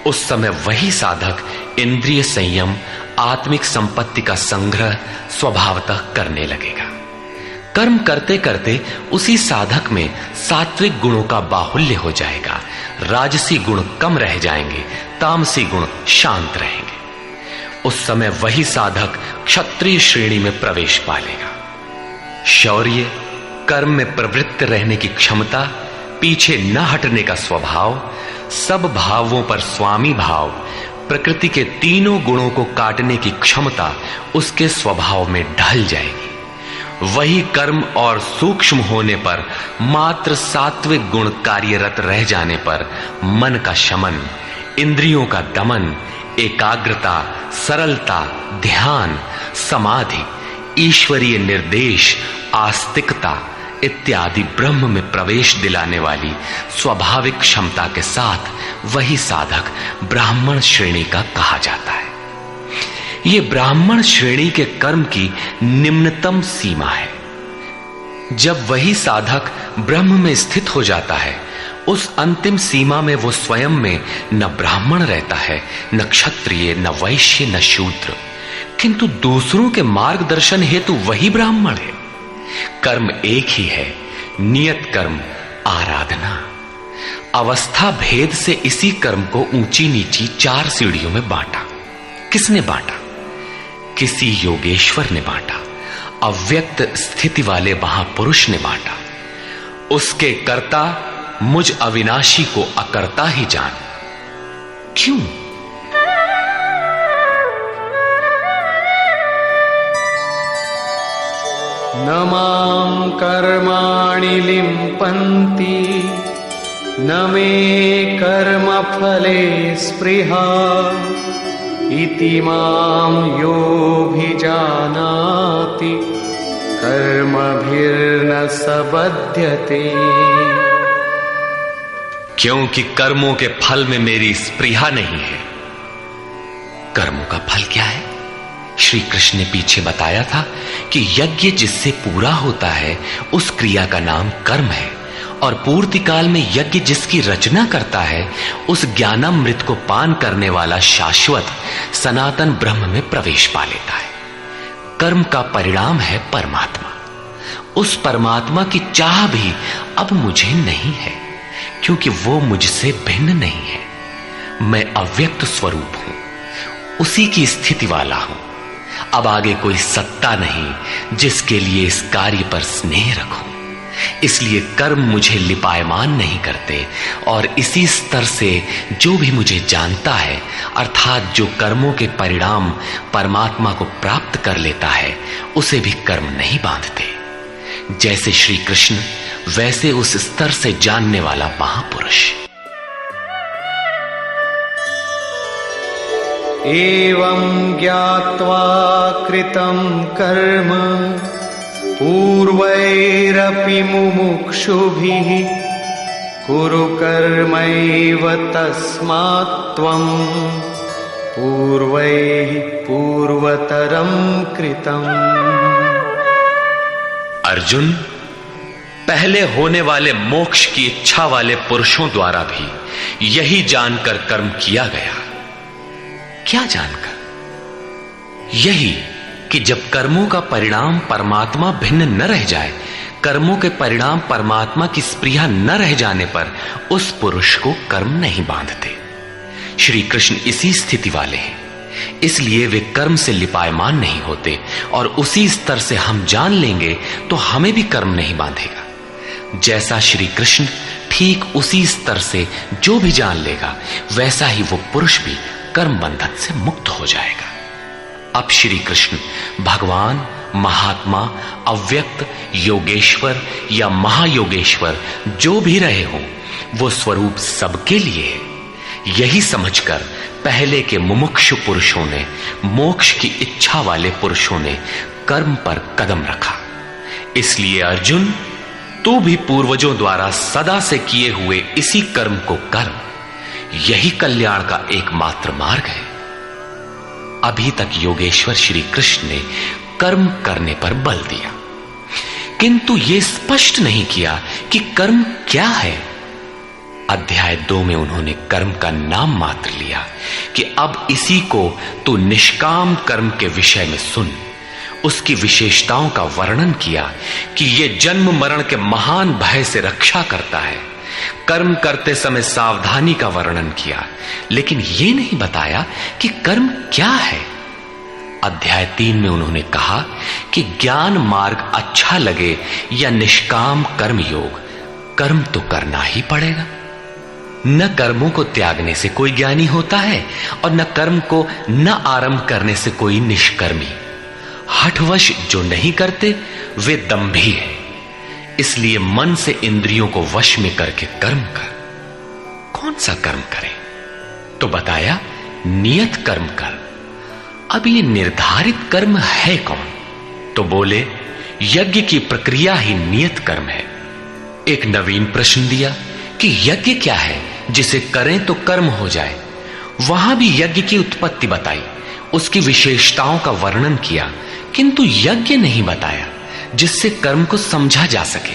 [SPEAKER 1] उस समय वही साधक इंद्रिय संयम, आत्मिक संपत्ति का संग्रह स्वभावतः करने लगेगा। कर्म करते करते उसी साधक में सात्विक गुणों का बाहुल्य हो जाएगा, राजसी गुण कम रह जाएंगे, तामसी गुण शांत रहेंगे। उस समय वही साधक क्षत्रिय श्रेणी में प्रवेश पालेगा। शौर्य, कर्म में प्रवृत्त रहने की क्षमता, पीछे न हटने का स्वभाव, सब भावों पर स्वामी भाव, प्रकृति के तीनों गुणों को काटने की क्षमता उसके स्वभाव में ढल जाएगी। वही कर्म और सूक्ष्म होने पर मात्र सात्विक गुण कार्यरत रह जाने पर मन का शमन, इंद्रियों का दमन, एकाग्रता, सरलता, ध्यान, समाधि, ईश्वरीय निर्देश, आस्तिकता इत्यादि ब्रह्म में प्रवेश दिलाने वाली स्वाभाविक क्षमता के साथ वही साधक ब्राह्मण श्रेणी का कहा जाता है। ये ब्राह्मण श्रेणी के कर्म की निम्नतम सीमा है। जब वही साधक ब्रह्म में स्थित हो जाता है,
[SPEAKER 2] उस अंतिम सीमा में वो स्वयं में न ब्राह्मण रहता है, न क्षत्रिय, न वैश्य, न शूद्र, किंतु दूसरों के मार्गदर्शन हेतु वही ब्राह्मण है। कर्म एक ही है, नियत कर्म आराधना। अवस्था भेद से इसी कर्म को ऊंची नीची 4 सीढ़ियों में बांटा। किसने बांटा? किसी योगेश्वर ने बांटा, अव्यक्त स्थिति वाले महापुरुष ने बांटा। उसके कर्ता मुझ अविनाशी को अकर्ता ही जान। क्यों?
[SPEAKER 3] न मां कर्माणि लिम्पन्ति न मे कर्मफले स्पृहा इति मां योऽभिजानाति कर्मभिर्न स बध्यते।
[SPEAKER 2] क्योंकि कर्मों के फल में मेरी स्पृहा नहीं है। कर्मों का फल क्या है? श्री कृष्ण ने पीछे बताया था कि यज्ञ जिससे पूरा होता है उस क्रिया का नाम कर्म है, और पूर्ति काल में यज्ञ जिसकी रचना करता है उस ज्ञानामृत को पान करने वाला शाश्वत सनातन ब्रह्म में प्रवेश पा लेता है। कर्म का परिणाम है परमात्मा। उस परमात्मा की चाह भी अब मुझे नहीं है, क्योंकि वो मुझसे भिन्न नहीं है। मैं अव्यक्त स्वरूप हूं, उसी की स्थिति वाला हूं। अब आगे कोई सत्ता नहीं जिसके लिए इस कार्य पर स्नेह रखूं। इसलिए कर्म मुझे लिपायमान नहीं करते, और इसी स्तर से जो भी मुझे जानता है, अर्थात जो कर्मों के परिणाम परमात्मा को प्राप्त कर लेता है, उसे भी कर्म नहीं बांधते। जैसे श्री कृष्ण, वैसे उस स्तर से जानने वाला महापुरुष।
[SPEAKER 3] एवं ज्ञात्वा कृतं कर्म पूर्वैरपि मुमुक्षुभिः कुरु कर्मैव तस्मात् त्वं पूर्वैः पूर्वतरं कृतम्।
[SPEAKER 2] अर्जुन, पहले होने वाले मोक्ष की इच्छा वाले पुरुषों द्वारा भी यही जानकर कर्म किया गया। क्या जानकर? यही कि जब कर्मों का परिणाम परमात्मा भिन्न न रह जाए, कर्मों के परिणाम परमात्मा की स्पृहा न रह जाने पर उस पुरुष को कर्म नहीं बांधते। श्री कृष्ण इसी स्थिति वाले हैं, इसलिए वे कर्म से लिपायमान नहीं होते, और उसी स्तर से हम जान लेंगे तो हमें भी कर्म नहीं बांधेगा। जैसा श्री कृष्ण, ठीक उसी स्तर से जो भी जान लेगा, वैसा ही वो पुरुष भी कर्म बंधन से मुक्त हो जाएगा। अब श्री कृष्ण भगवान, महात्मा, अव्यक्त, योगेश्वर या महायोगेश्वर जो भी रहे हों, वो स्वरूप सबके लिए है। यही समझकर पहले के मुमुक्षु पुरुषों ने, मोक्ष की इच्छा वाले पुरुषों ने कर्म पर कदम रखा। इसलिए अर्जुन, तू भी पूर्वजों द्वारा सदा से किए हुए इसी कर्म को कर। यही कल्याण का एकमात्र मार्ग है। अभी तक योगेश्वर श्री कृष्ण ने कर्म करने पर बल दिया, किंतु यह स्पष्ट नहीं किया कि कर्म क्या है। अध्याय 2 में उन्होंने कर्म का नाम मात्र लिया कि अब इसी को तू निष्काम कर्म के विषय में सुन। उसकी विशेषताओं का वर्णन किया कि यह जन्म मरण के महान भय से रक्षा करता है। कर्म करते समय सावधानी का वर्णन किया, लेकिन यह नहीं बताया कि कर्म क्या है। अध्याय 3 में उन्होंने कहा कि ज्ञान मार्ग अच्छा लगे या निष्काम कर्म योग, कर्म तो करना ही पड़ेगा। न कर्मों को त्यागने से कोई ज्ञानी होता है, और न कर्म को न आरंभ करने से कोई निष्कर्मी। हठवश जो नहीं करते वे दंभी है। इसलिए मन से इंद्रियों को वश में करके कर्म कर। कौन सा कर्म करें? तो बताया नियत कर्म कर। अब ये निर्धारित कर्म है कौन? तो बोले यज्ञ की प्रक्रिया ही नियत कर्म है। एक नवीन प्रश्न दिया कि यज्ञ क्या है जिसे करें तो कर्म हो जाए। वहां भी यज्ञ की उत्पत्ति बताई, उसकी विशेषताओं का वर्णन किया, किंतु यज्ञ नहीं बताया जिससे कर्म को समझा जा सके।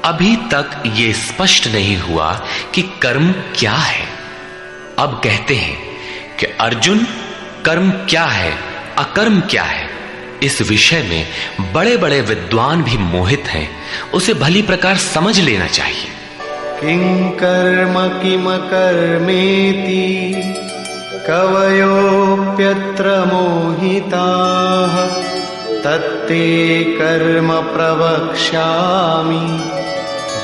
[SPEAKER 1] अभी तक ये स्पष्ट नहीं हुआ कि कर्म क्या है। अब कहते हैं कि अर्जुन, कर्म क्या है, अकर्म क्या है, इस विषय में बड़े बड़े विद्वान भी मोहित हैं। उसे भली प्रकार समझ लेना चाहिए।
[SPEAKER 3] किं कर्म किम कर्मेति कवयोप्यत्र मोहिताः तत्ते कर्म प्रवक्ष्यामि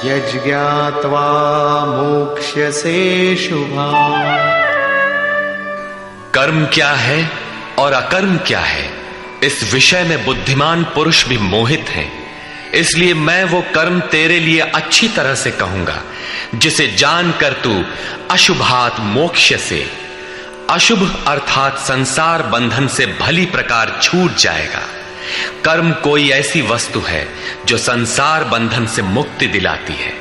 [SPEAKER 3] यज्ञात्वा मोक्ष्यसे शुभाम्।
[SPEAKER 1] कर्म क्या है और अकर्म क्या है, इस विषय में बुद्धिमान पुरुष भी मोहित हैं। इसलिए मैं वो कर्म तेरे लिए अच्छी तरह से कहूंगा जिसे जानकर तू अशुभात मोक्ष से, अशुभ अर्थात संसार बंधन से भली प्रकार छूट जाएगा। कर्म कोई ऐसी वस्तु है जो संसार बंधन से मुक्ति दिलाती है।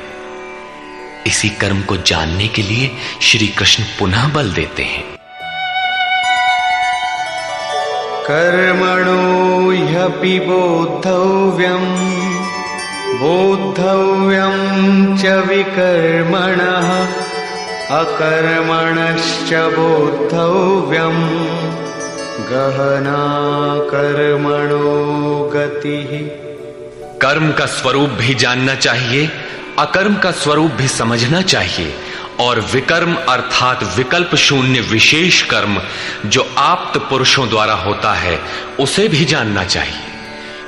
[SPEAKER 1] इसी कर्म को जानने के लिए श्री कृष्ण पुनः बल देते हैं।
[SPEAKER 3] कर्मणो ह्यपि बोद्धव्यम् बोद्धव्यम् च विकर्मणः अकर्मणश्च बोद्धव्यम् गहना कर्मणो गतिः।
[SPEAKER 1] कर्म का स्वरूप भी जानना चाहिए, अकर्म का स्वरूप भी समझना चाहिए, और विकर्म अर्थात विकल्प शून्य विशेष कर्म जो आप्त पुरुषों द्वारा होता है उसे भी जानना चाहिए,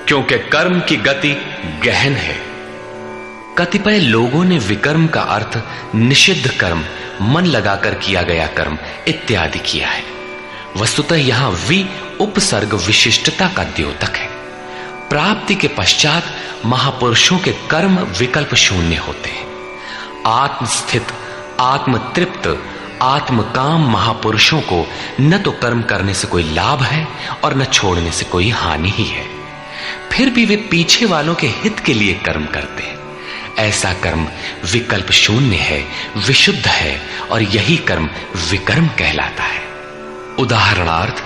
[SPEAKER 1] क्योंकि कर्म की गति गहन है। कतिपय लोगों ने विकर्म का अर्थ निषिद्ध कर्म, मन लगाकर किया गया कर्म इत्यादि किया है। वस्तुतः यहां वि उपसर्ग विशिष्टता का द्योतक है। प्राप्ति के पश्चात महापुरुषों के कर्म विकल्प शून्य होते हैं। आत्मस्थित, आत्मतृप्त, आत्मकाम महापुरुषों को न तो कर्म करने से कोई लाभ है और न छोड़ने से कोई हानि ही है। फिर भी वे पीछे वालों के हित के लिए कर्म करते हैं। ऐसा कर्म विकल्प शून्य है, विशुद्ध है, और यही कर्म विकर्म कहलाता है। उदाहरणार्थ,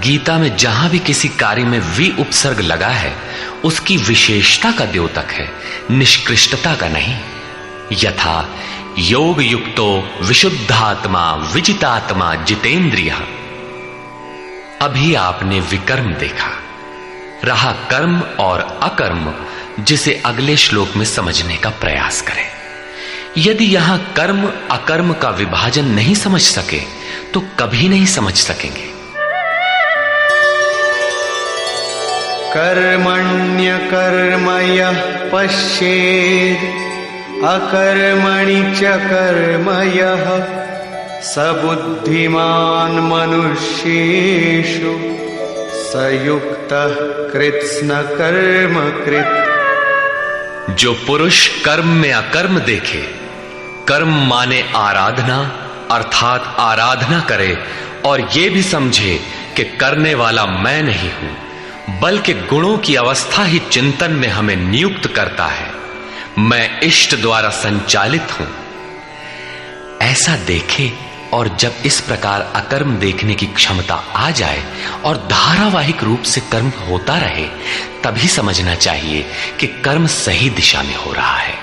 [SPEAKER 1] गीता में जहां भी किसी कार्य में वि उपसर्ग लगा है उसकी विशेषता का द्योतक है, निष्कृष्टता का नहीं। यथा योग युक्तो विशुद्धात्मा विजितात्मा जितेंद्रिय। अभी आपने विकर्म देखा, रहा कर्म और अकर्म, जिसे अगले श्लोक में समझने का प्रयास करें। यदि यहां कर्म अकर्म का विभाजन नहीं समझ सके तो कभी नहीं समझ सकेंगे।
[SPEAKER 3] कर्मण्यकर्म यः पश्येत् अकर्मणि च कर्म यः स बुद्धिमान् मनुष्येषु स युक्तः कृत्स्न कर्म कृत्।
[SPEAKER 1] जो पुरुष कर्म में अकर्म देखे, कर्म माने आराधना अर्थात आराधना करे, और ये भी समझे कि करने वाला मैं नहीं हूं बल्कि गुणों की अवस्था ही चिंतन में हमें नियुक्त करता है, मैं इष्ट द्वारा संचालित हूं, ऐसा देखे। और जब इस प्रकार अकर्म देखने की क्षमता आ जाए और धारावाहिक रूप से कर्म होता रहे, तभी समझना चाहिए कि कर्म सही दिशा में हो रहा है।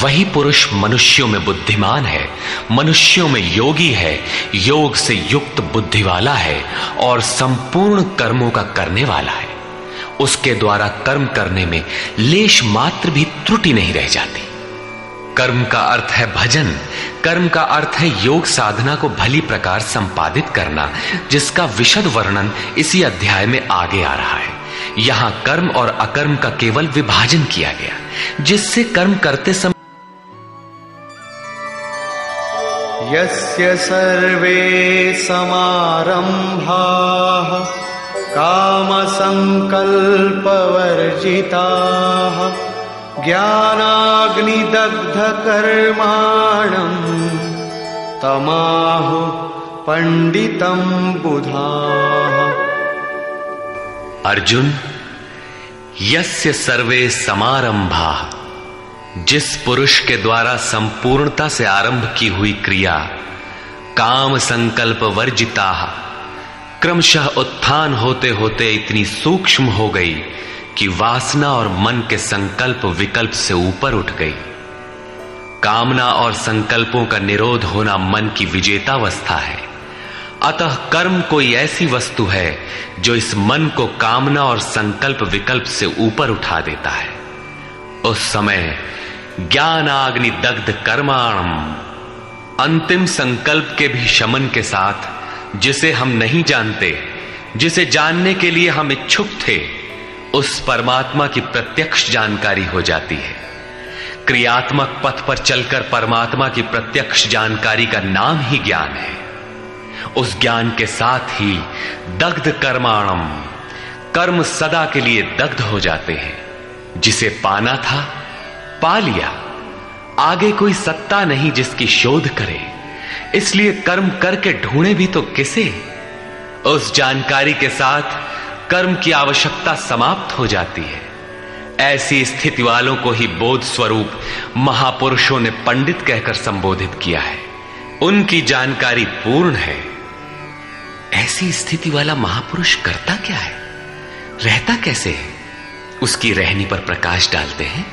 [SPEAKER 1] वही पुरुष मनुष्यों में बुद्धिमान है, मनुष्यों में योगी है, योग से युक्त बुद्धि वाला है और संपूर्ण कर्मों का करने वाला है। उसके द्वारा कर्म करने में लेश मात्र भी त्रुटि नहीं रह जाती। कर्म का अर्थ है भजन, कर्म का अर्थ है योग साधना को भली प्रकार संपादित करना, जिसका विशद वर्णन इसी अध्याय में आगे आ रहा है। यहां कर्म और अकर्म का केवल विभाजन किया गया, जिससे कर्म करते समय
[SPEAKER 3] यस्य सर्वे समारंभाः कामसंकल्पवर्जिताः ज्ञानाग्निदग्धकर्माणम् तमाहु पंडितं बुधाः।
[SPEAKER 1] अर्जुन, यस्य सर्वे समारंभाः, जिस पुरुष के द्वारा संपूर्णता से आरंभ की हुई क्रिया काम संकल्प वर्जिता, क्रमशः उत्थान होते होते इतनी सूक्ष्म हो गई
[SPEAKER 2] कि वासना और मन के संकल्प विकल्प से ऊपर उठ गई। कामना और संकल्पों का निरोध होना मन की विजेतावस्था है। अतः कर्म कोई ऐसी वस्तु है जो इस मन को कामना और संकल्प विकल्प से ऊपर उठा देता है। उस समय ज्ञानाग्नि दग्ध कर्माणम, अंतिम संकल्प के भी शमन के साथ, जिसे हम नहीं जानते, जिसे जानने के लिए हम इच्छुक थे, उस परमात्मा की प्रत्यक्ष जानकारी हो जाती है। क्रियात्मक पथ पर चलकर परमात्मा की प्रत्यक्ष जानकारी का नाम ही ज्ञान है। उस ज्ञान के साथ ही दग्ध कर्माणम, कर्म सदा के लिए दग्ध हो जाते हैं। जिसे पाना था पा लिया, आगे कोई सत्ता नहीं जिसकी शोध करे, इसलिए कर्म करके ढूंढे भी तो किसे। उस जानकारी के साथ कर्म की आवश्यकता समाप्त हो जाती है। ऐसी स्थिति वालों को ही बोध स्वरूप महापुरुषों ने पंडित कहकर संबोधित किया है। उनकी जानकारी पूर्ण है। ऐसी स्थिति वाला महापुरुष करता क्या है, रहता कैसे है, उसकी रहनी पर प्रकाश डालते हैं।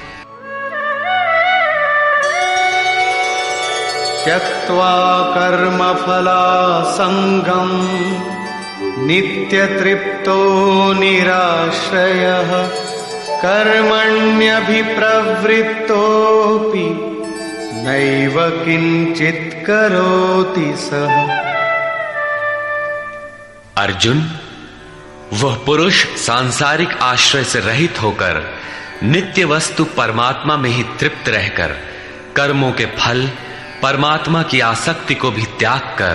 [SPEAKER 3] त्यक्त्वा कर्मफला संगम नित्य तृप्तो निराश्रयः कर्मण्यभिप्रवृत्तोऽपि नैव किंचित् करोति सः।
[SPEAKER 2] अर्जुन, वह पुरुष सांसारिक आश्रय से रहित होकर नित्य वस्तु परमात्मा में ही तृप्त रहकर कर्मों के फल परमात्मा की आसक्ति को भी त्याग कर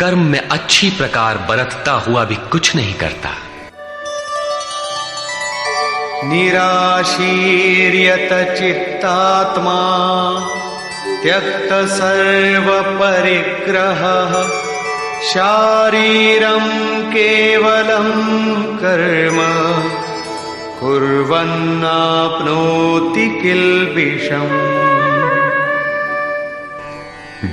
[SPEAKER 2] कर्म में अच्छी प्रकार बरतता हुआ भी कुछ नहीं करता।
[SPEAKER 3] निराशीर्यत चित्तात्मा त्यक्त सर्व परिग्रहः शारीरं केवलं कर्म कुर्वन्नाप्नोति किल्बिषम्।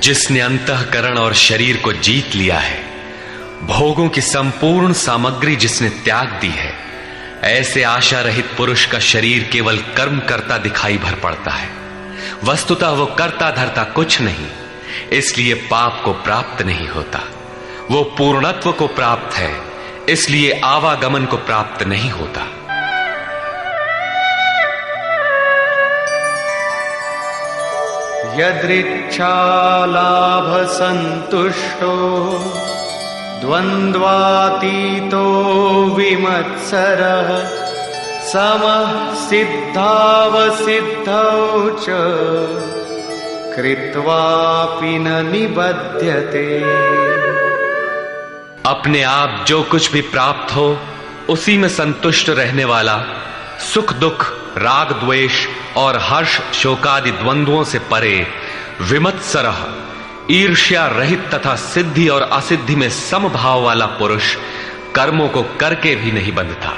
[SPEAKER 2] जिसने अंतःकरण और शरीर को जीत लिया है, भोगों की संपूर्ण सामग्री जिसने त्याग दी है, ऐसे आशा रहित पुरुष का शरीर केवल कर्म करता दिखाई भर पड़ता है। वस्तुतः वो करता धरता कुछ नहीं, इसलिए पाप को प्राप्त नहीं होता। वो पूर्णत्व को प्राप्त है, इसलिए आवागमन को प्राप्त नहीं होता।
[SPEAKER 3] यदृच्छालाभ संतुष्टो द्वन्द्वातीतो विमत्सरः समः सिद्धावसिद्धौ च कृत्वापि न निबध्यते।
[SPEAKER 2] अपने आप जो कुछ भी प्राप्त हो उसी में संतुष्ट रहने वाला, सुख दुख राग द्वेष और हर्ष शोकादि द्वंद्वों से परे, विमत्सरः ईर्ष्या रहित तथा सिद्धि और असिद्धि में समभाव वाला पुरुष कर्मों को करके भी नहीं बंधता।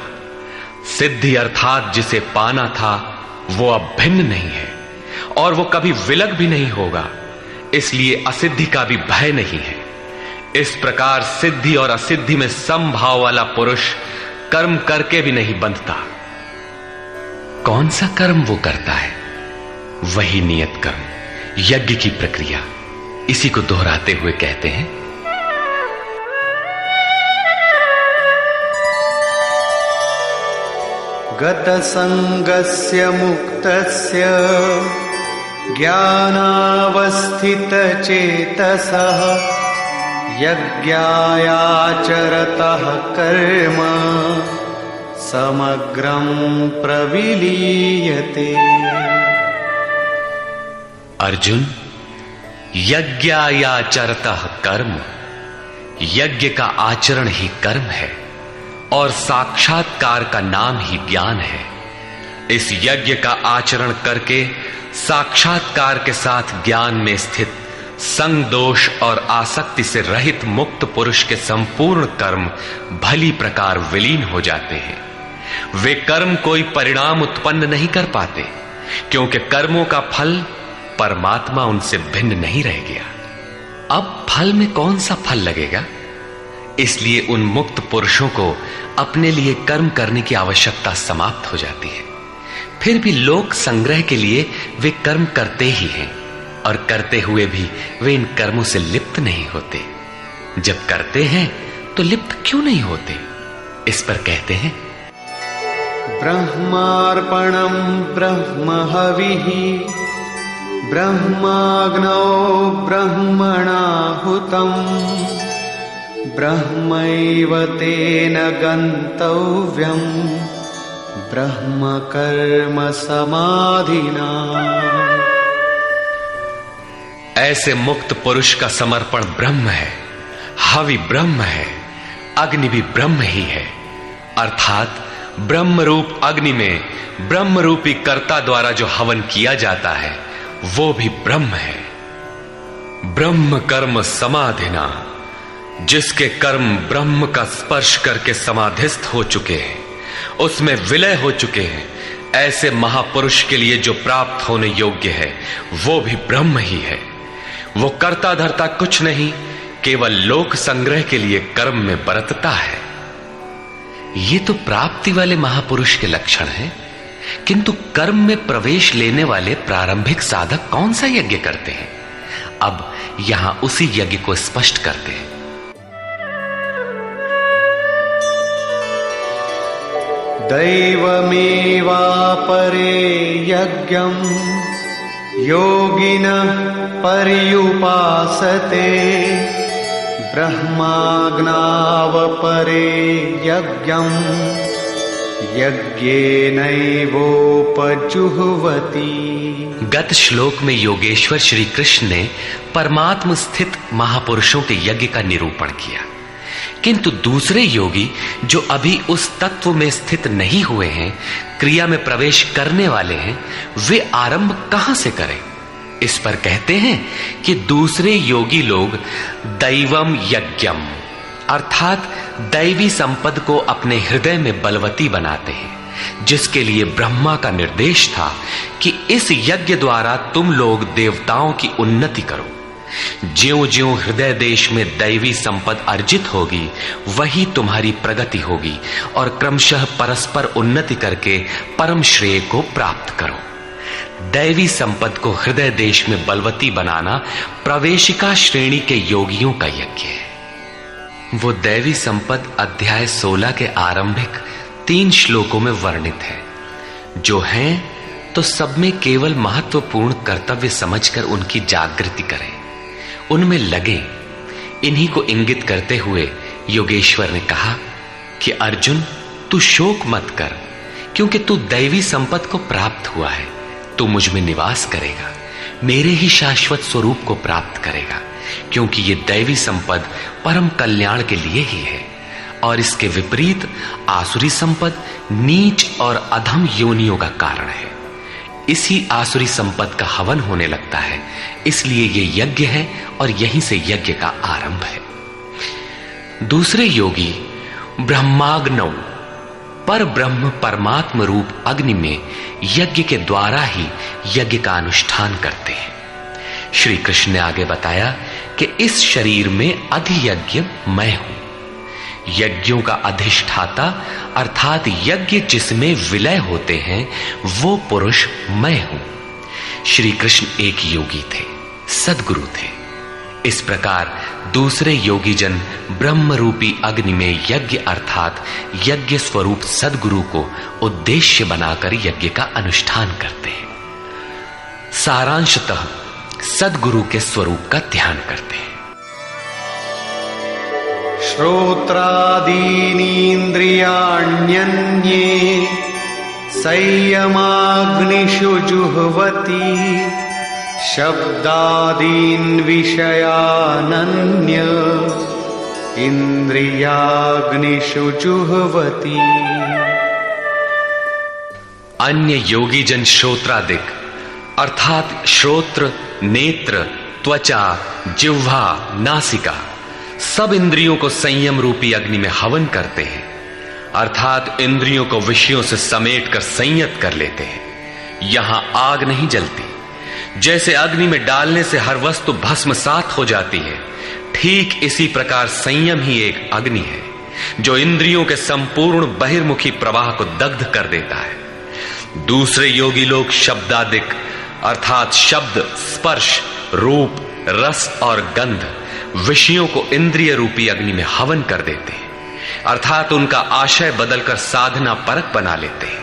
[SPEAKER 2] सिद्धि अर्थात जिसे पाना था वो अब भिन्न नहीं है और वो कभी विलग भी नहीं होगा, इसलिए असिद्धि का भी भय नहीं है। इस प्रकार सिद्धि और असिद्धि में समभाव वाला पुरुष कर्म करके भी नहीं बंधता। कौन सा कर्म वो करता है? वही नियत कर्म, यज्ञ की प्रक्रिया। इसी को दोहराते हुए कहते हैं,
[SPEAKER 3] गत संगस्य मुक्तस्य ज्ञानावस्थित चेतसः यज्ञायाचरतः कर्म समग्रं प्रविलीयते।
[SPEAKER 2] अर्जुन, यज्ञायाचरतः कर्म, यज्ञ का आचरण ही कर्म है और साक्षात्कार का नाम ही ज्ञान है। इस यज्ञ का आचरण करके साक्षात्कार के साथ ज्ञान में स्थित संग दोष और आसक्ति से रहित मुक्त पुरुष के संपूर्ण कर्म भली प्रकार विलीन हो जाते हैं। वे कर्म कोई परिणाम उत्पन्न नहीं कर पाते, क्योंकि कर्मों का फल परमात्मा उनसे भिन्न नहीं रह गया। अब फल में कौन सा फल लगेगा, इसलिए उन मुक्त पुरुषों को अपने लिए कर्म करने की आवश्यकता समाप्त हो जाती है। फिर भी लोक संग्रह के लिए वे कर्म करते ही हैं और करते हुए भी वे इन कर्मों से लिप्त नहीं होते। जब करते हैं तो लिप्त क्यों नहीं होते? इस पर कहते हैं,
[SPEAKER 3] ब्रह्मार्पणं ब्रह्महविः ब्रह्माग्नौ ब्रह्मणाहुतं ब्रह्मैव तेन गन्तव्यं ब्रह्म कर्म समाधिना।
[SPEAKER 2] ऐसे मुक्त पुरुष का समर्पण ब्रह्म है, हवि ब्रह्म है, अग्नि भी ब्रह्म ही है। अर्थात ब्रह्म रूप अग्नि में ब्रह्म रूपी कर्ता द्वारा जो हवन किया जाता है वो भी ब्रह्म है। ब्रह्म कर्म समाधिना, जिसके कर्म ब्रह्म का स्पर्श करके समाधिस्थ हो चुके हैं, उसमें विलय हो चुके हैं, ऐसे महापुरुष के लिए जो प्राप्त होने योग्य है वो भी ब्रह्म ही है। वो कर्ता धर्ता कुछ नहीं, केवल लोक संग्रह के लिए कर्म में बरतता है। ये तो प्राप्ति वाले महापुरुष के लक्षण हैं, किंतु कर्म में प्रवेश लेने वाले प्रारंभिक साधक कौन सा यज्ञ करते हैं? अब यहां उसी यज्ञ को स्पष्ट करते हैं।
[SPEAKER 3] दैवमेवापरे यज्ञं योगिनः पर्युपासते ब्रह्माग्नावपरे यज्ञं यज्ञेनैवोपजुह्वति।
[SPEAKER 2] गत श्लोक में योगेश्वर श्री कृष्ण ने परमात्म स्थित महापुरुषों के यज्ञ का निरूपण किया, किंतु दूसरे योगी जो अभी उस तत्व में स्थित नहीं हुए हैं, क्रिया में प्रवेश करने वाले हैं, वे आरंभ कहां से करें? इस पर कहते हैं कि दूसरे योगी लोग दैवम यज्ञम अर्थात दैवी संपद को अपने हृदय में बलवती बनाते हैं, जिसके लिए ब्रह्मा का निर्देश था कि इस यज्ञ द्वारा तुम लोग देवताओं की उन्नति करो। ज्यों ज्यों हृदय देश में दैवी संपद अर्जित होगी, वही तुम्हारी प्रगति होगी और क्रमशः परस्पर उन्नति करके परम श्रेय को प्राप्त करो। दैवी संपद को हृदय देश में बलवती बनाना प्रवेशिका श्रेणी के योगियों का यज्ञ है। वो दैवी संपद अध्याय 16 के आरंभिक 3 श्लोकों में वर्णित है, जो हैं तो सब में केवल महत्वपूर्ण कर्तव्य समझकर उनकी जागृति करें, उनमें लगे। इन्हीं को इंगित करते हुए योगेश्वर ने कहा कि अर्जुन, तू शोक मत कर, क्योंकि तू दैवी संपद को प्राप्त हुआ है। तू मुझ में निवास करेगा, मेरे ही शाश्वत स्वरूप को प्राप्त करेगा, क्योंकि ये दैवी संपद परम कल्याण के लिए ही है। और इसके विपरीत आसुरी संपद नीच और अधम योनियों का कारण है। इसी आसुरी संपद का हवन होने लगता है, इसलिए ये यज्ञ है और यहीं से यज्ञ का आरंभ है। दूसरे योगी ब्रह्माग्नौ पर ब्रह्म परमात्म रूप अग्नि में यज्ञ के द्वारा ही यज्ञ का अनुष्ठान करते हैं। श्री कृष्ण ने आगे बताया कि इस शरीर में अधियज्ञ मैं हूं। यज्ञों का अधिष्ठाता अर्थात यज्ञ जिसमें विलय होते हैं वो पुरुष मैं हूं। श्री कृष्ण एक योगी थे, सद्गुरु थे। इस प्रकार दूसरे योगी जन ब्रह्म रूपी अग्नि में यज्ञ अर्थात यज्ञ स्वरूप सद्गुरु को उद्देश्य बनाकर यज्ञ का अनुष्ठान करते हैं। सारांशतः सद्गुरु के स्वरूप का ध्यान करते हैं।
[SPEAKER 3] श्रोत्रादीनीन्द्रियाण्यन्ये संयमाग्निषु जुह्वति शब्दादीन् विषयानन्य इंद्रियाग्निषु जुह्वति।
[SPEAKER 2] अन्य योगी जन श्रोत्रादिक अर्थात श्रोत्र, नेत्र, त्वचा, जिह्वा, नासिका सब इंद्रियों को संयम रूपी अग्नि में हवन करते हैं, अर्थात इंद्रियों को विषयों से समेटकर संयत कर लेते हैं। यहां आग नहीं जलती। जैसे अग्नि में डालने से हर वस्तु भस्मसात हो जाती है, ठीक इसी प्रकार संयम ही एक अग्नि है जो इंद्रियों के संपूर्ण बहिर्मुखी प्रवाह को दग्ध कर देता है। दूसरे योगी लोग शब्दादिक अर्थात शब्द, स्पर्श, रूप, रस और गंध विषयों को इंद्रिय रूपी अग्नि में हवन कर देते हैं, अर्थात उनका आशय बदलकर साधना परक बना लेते हैं।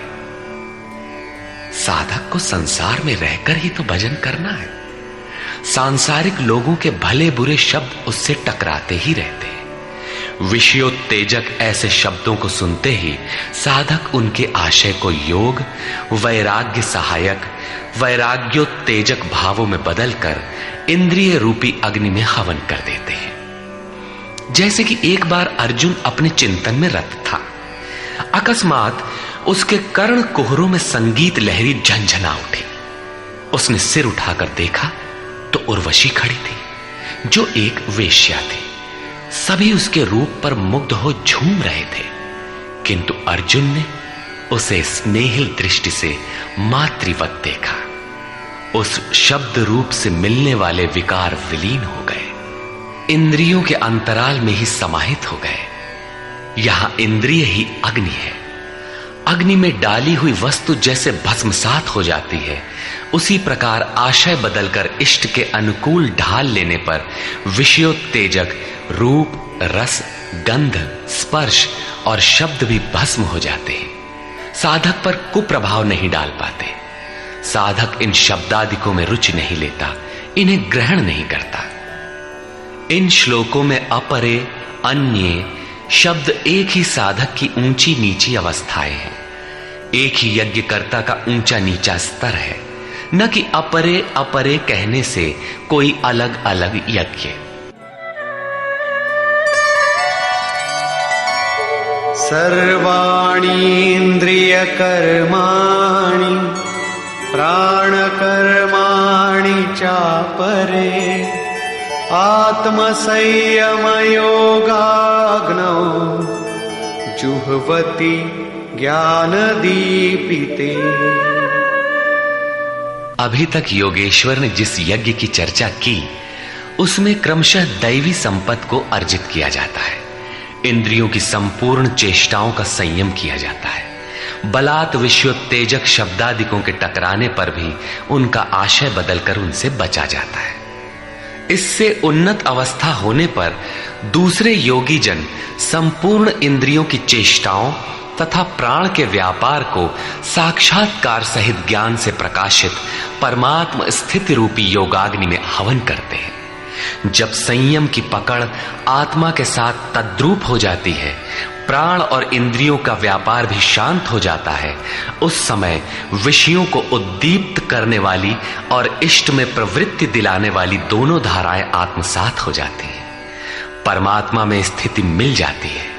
[SPEAKER 2] साधक को संसार में रहकर ही तो भजन करना है। सांसारिक लोगों के भले बुरे शब्द उससे टकराते ही रहते हैं। विषयोत्तेजक ऐसे शब्दों को सुनते ही साधक उनके आशय को योग, वैराग्य सहायक, वैराग्योत्तेजक भावों में बदलकर इंद्रिय रूपी अग्नि में हवन कर देते हैं। जैसे कि एक बार अर्जुन अपने चिंतन में रत था, अकस्मात उसके कर्ण कुहरों में संगीत लहरी झंझना उठी। उसने सिर उठाकर देखा तो उर्वशी खड़ी थी जो एक वेश्या थी। सभी उसके रूप पर मुग्ध हो झूम रहे थे, किंतु अर्जुन ने उसे स्नेहिल दृष्टि से मातृवत देखा। उस शब्द रूप से मिलने वाले विकार विलीन हो गए, इंद्रियों के अंतराल में ही समाहित हो गए। यहां इंद्रिय ही अग्नि है। अग्नि में डाली हुई वस्तु जैसे भस्मसात हो जाती है, उसी प्रकार आशय बदलकर इष्ट के अनुकूल ढाल लेने पर विषयोत्तेजक रूप, रस, गंध, स्पर्श और शब्द भी भस्म हो जाते हैं। साधक पर कुप्रभाव नहीं डाल पाते। साधक इन शब्दादिकों में रुचि नहीं लेता, इन्हें ग्रहण नहीं करता। इन श्लोकों में अपरे, अन्य शब्द एक ही साधक की ऊंची नीची अवस्थाएं हैं। एक ही यज्ञकर्ता का ऊंचा नीचा स्तर है, न कि अपरे अपरे कहने से कोई अलग अलग यज्ञ।
[SPEAKER 3] सर्वाणि इंद्रिय कर्माणि प्राणकर्माणि चापरे आत्मसंयम योगाग्नौ जुह्वति ज्ञान दीपिते।
[SPEAKER 1] अभी तक योगेश्वर ने जिस यज्ञ की चर्चा की उसमें क्रमशः दैवी संपत्ति को अर्जित किया जाता है, इंद्रियों की संपूर्ण चेष्टाओं का संयम किया जाता है, बलात् विषयोत्तेजक शब्दादिकों के टकराने पर भी उनका आशय बदलकर उनसे बचा जाता है। इससे उन्नत अवस्था होने पर दूसरे योगी जन संपूर्ण इंद्रियों की चेष्टाओं तथा प्राण के व्यापार को साक्षात्कार सहित ज्ञान से प्रकाशित परमात्म स्थिति रूपी योगाग्नि में हवन करते हैं। जब संयम की पकड़ आत्मा के साथ तद्रूप हो जाती है, प्राण और इंद्रियों का व्यापार भी शांत हो जाता है, उस समय विषयों को उद्दीप्त करने वाली और इष्ट में प्रवृत्ति दिलाने वाली दोनों धाराएं आत्मसात हो जाती हैं। परमात्मा में स्थिति मिल जाती है,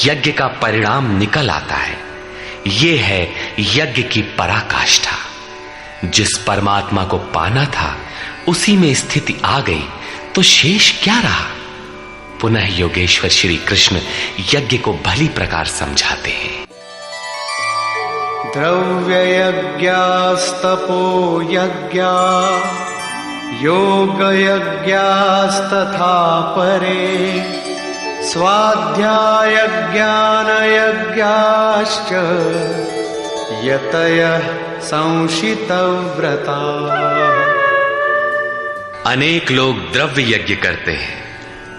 [SPEAKER 1] यज्ञ का परिणाम निकल आता है। ये है यज्ञ की पराकाष्ठा। जिस परमात्मा को पाना था उसी में स्थिति आ गई तो शेष क्या रहा। पुनः योगेश्वर श्री कृष्ण यज्ञ को भली प्रकार समझाते हैं।
[SPEAKER 3] द्रव्य यज्ञास्तपो यज्ञा योग यज्ञास्तथा परे स्वाध्याय ज्ञान यज्ञाश्च यतयः संशितव्रता।
[SPEAKER 2] अनेक लोग द्रव्य यज्ञ करते हैं,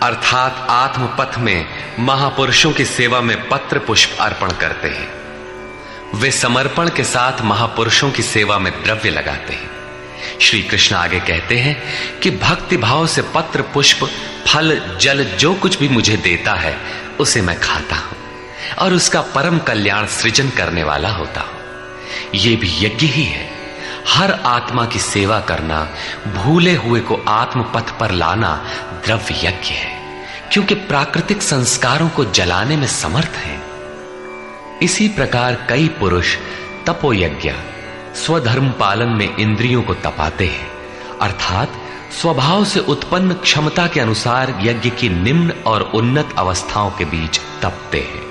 [SPEAKER 2] अर्थात आत्मपथ में महापुरुषों की सेवा में पत्र पुष्प अर्पण करते हैं। वे समर्पण के साथ महापुरुषों की सेवा में द्रव्य लगाते हैं। श्री कृष्ण आगे कहते हैं कि भक्ति भाव से पत्र पुष्प फल जल जो कुछ भी मुझे देता है उसे मैं खाता हूं और उसका परम कल्याण सृजन करने वाला होता हूं। यह भी यज्ञ ही है। हर आत्मा की सेवा करना, भूले हुए को आत्म पथ पर लाना द्रव्य यज्ञ है, क्योंकि प्राकृतिक संस्कारों को जलाने में समर्थ है। इसी प्रकार कई पुरुष तपोयज्ञ स्वधर्म पालन में इंद्रियों को तपाते हैं, अर्थात स्वभाव से उत्पन्न क्षमता के अनुसार यज्ञ की निम्न और उन्नत अवस्थाओं के बीच तपते हैं।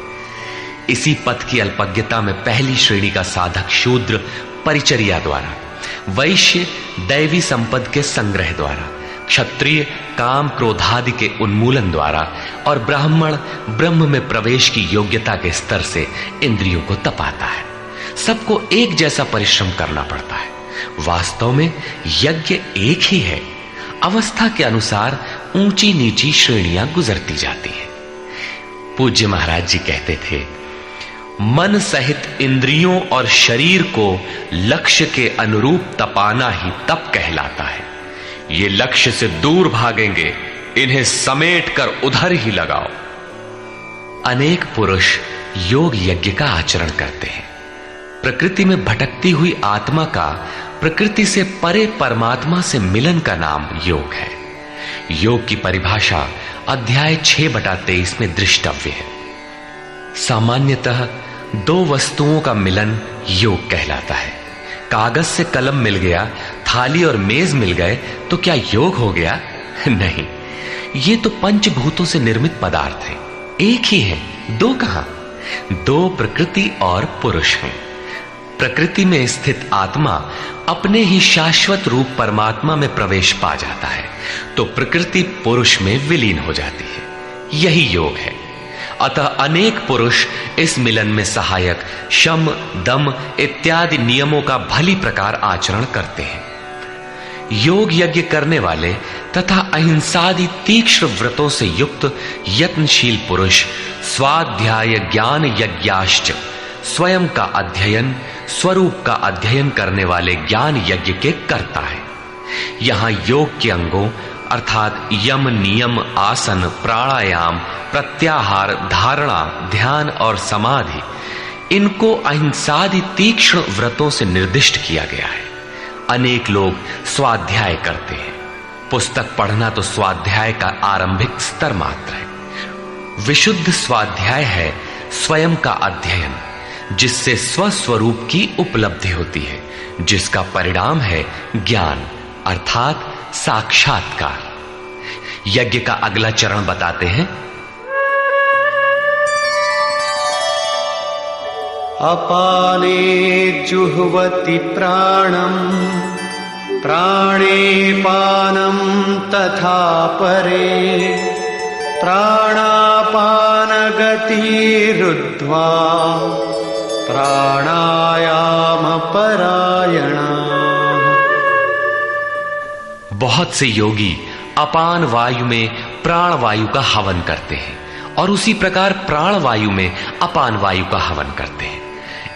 [SPEAKER 2] इसी पथ की अल्पज्ञता में पहली श्रेणी का साधक शूद्र परिचर्या द्वारा, वैश्य दैवी संपद के संग्रह द्वारा, क्षत्रिय काम क्रोधादि के उन्मूलन द्वारा और ब्राह्मण ब्रह्म में प्रवेश की योग्यता के स्तर से इंद्रियों को तपाता है। सबको एक जैसा परिश्रम करना पड़ता है। वास्तव में यज्ञ एक ही है, अवस्था के अनुसार ऊंची नीची श्रेणियां गुजरती जाती है। पूज्य महाराज जी कहते थे, मन सहित इंद्रियों और शरीर को लक्ष्य के अनुरूप तपाना ही तप कहलाता है। ये लक्ष्य से दूर भागेंगे, इन्हें समेट कर उधर ही लगाओ। अनेक पुरुष योग यज्ञ का आचरण करते हैं। प्रकृति में भटकती हुई आत्मा का प्रकृति से परे परमात्मा से मिलन का नाम योग है। योग की परिभाषा अध्याय 6/23 में दृष्टव्य है। सामान्यतः दो वस्तुओं का मिलन योग कहलाता है। कागज से कलम मिल गया, थाली और मेज मिल गए तो क्या योग हो गया? नहीं, ये तो पंचभूतों से निर्मित पदार्थ हैं। एक ही है, दो कहां? दो प्रकृति और पुरुष हैं। प्रकृति में स्थित आत्मा अपने ही शाश्वत रूप परमात्मा में प्रवेश पा जाता है तो प्रकृति पुरुष में विलीन हो जाती है। यही योग है। अतः अनेक पुरुष इस मिलन में सहायक शम, दम इत्यादि नियमों का भली प्रकार आचरण करते हैं। योग यज्ञ करने वाले तथा अहिंसादि तीक्ष्ण व्रतों से युक्त यत्नशील पुरुष स्वाध्याय ज्ञान यज्ञाश्च, स्वयं का अध्ययन, स्वरूप का अध्ययन करने वाले ज्ञान यज्ञ के कर्ता है। यहां योग के अंगों अर्थात यम, नियम, आसन, प्राणायाम, प्रत्याहार, धारणा, ध्यान और समाधि, इनको अहिंसादि तीक्ष्ण व्रतों से निर्दिष्ट किया गया है। अनेक लोग स्वाध्याय करते हैं। पुस्तक पढ़ना तो स्वाध्याय का आरंभिक स्तर मात्र है। विशुद्ध स्वाध्याय है स्वयं का अध्ययन, जिससे स्वस्वरूप की उपलब्धि होती है, जिसका परिणाम है ज्ञान अर्थात साक्षात्कार। यज्ञ का अगला चरण बताते हैं।
[SPEAKER 3] अपाने जुह्वति प्राणं, प्राणे पानं तथा परे, प्राणापान गतिरुद्ध्वा प्राणायाम परायणा।
[SPEAKER 2] बहुत से योगी अपान वायु में प्राण वायु का हवन करते हैं और उसी प्रकार प्राण वायु में अपान वायु का हवन करते हैं।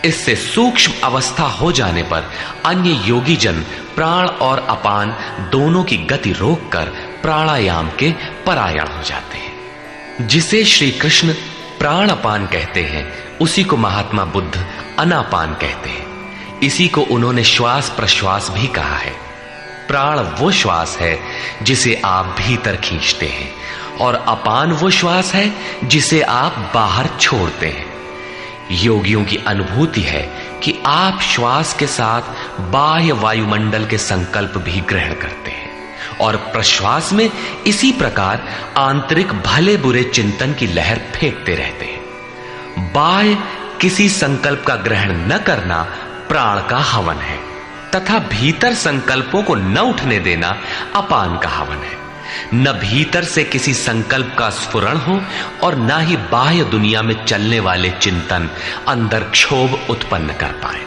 [SPEAKER 2] इससे सूक्ष्म अवस्था हो जाने पर अन्य योगी जन प्राण और अपान दोनों की गति रोककर प्राणायाम के परायण हो जाते हैं। जिसे श्री कृष्ण प्राणापान कहते हैं उसी को महात्मा बुद्ध अनापान कहते हैं। इसी को उन्होंने श्वास प्रश्वास भी कहा है। प्राण वो श्वास है जिसे आप भीतर खींचते हैं और अपान वो श्वास है जिसे आप बाहर छोड़ते हैं। योगियों की अनुभूति है कि आप श्वास के साथ बाह्य वायुमंडल के संकल्प भी ग्रहण करते हैं और प्रश्वास में इसी प्रकार आंतरिक भले बुरे चिंतन की लहर फेंकते रहते हैं। बाह्य किसी संकल्प का ग्रहण न करना प्राण का हवन है तथा भीतर संकल्पों को न उठने देना अपान का हवन है। न भीतर से किसी संकल्प का स्फुरण हो और न ही बाह्य दुनिया में चलने वाले चिंतन अंदर क्षोभ उत्पन्न कर पाए।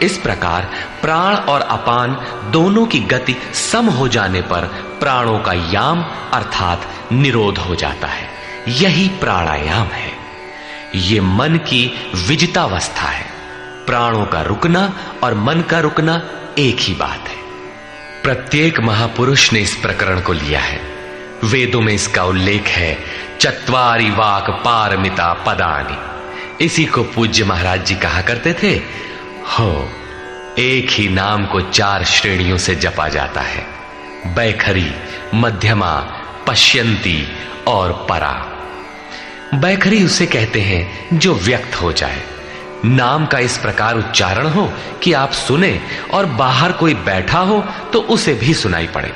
[SPEAKER 2] इस प्रकार प्राण और अपान दोनों की गति सम हो जाने पर प्राणों का याम अर्थात निरोध हो जाता है। यही प्राणायाम है। ये मन की विजितावस्था है। प्राणों का रुकना और मन का रुकना एक ही बात है। प्रत्येक महापुरुष ने इस प्रकरण को लिया है। वेदों में इसका उल्लेख है, चत्वारि वाक पारमिता पदानि। इसी को पूज्य महाराज जी कहा करते थे। हो, एक ही नाम को 4 श्रेणियों से जपा जाता है, बैखरी, मध्यमा, पश्यंती और परा। बैखरी उसे कहते हैं जो व्यक्त हो जाए, नाम का इस प्रकार उच्चारण हो कि आप सुने और बाहर कोई बैठा हो तो उसे भी सुनाई पड़े।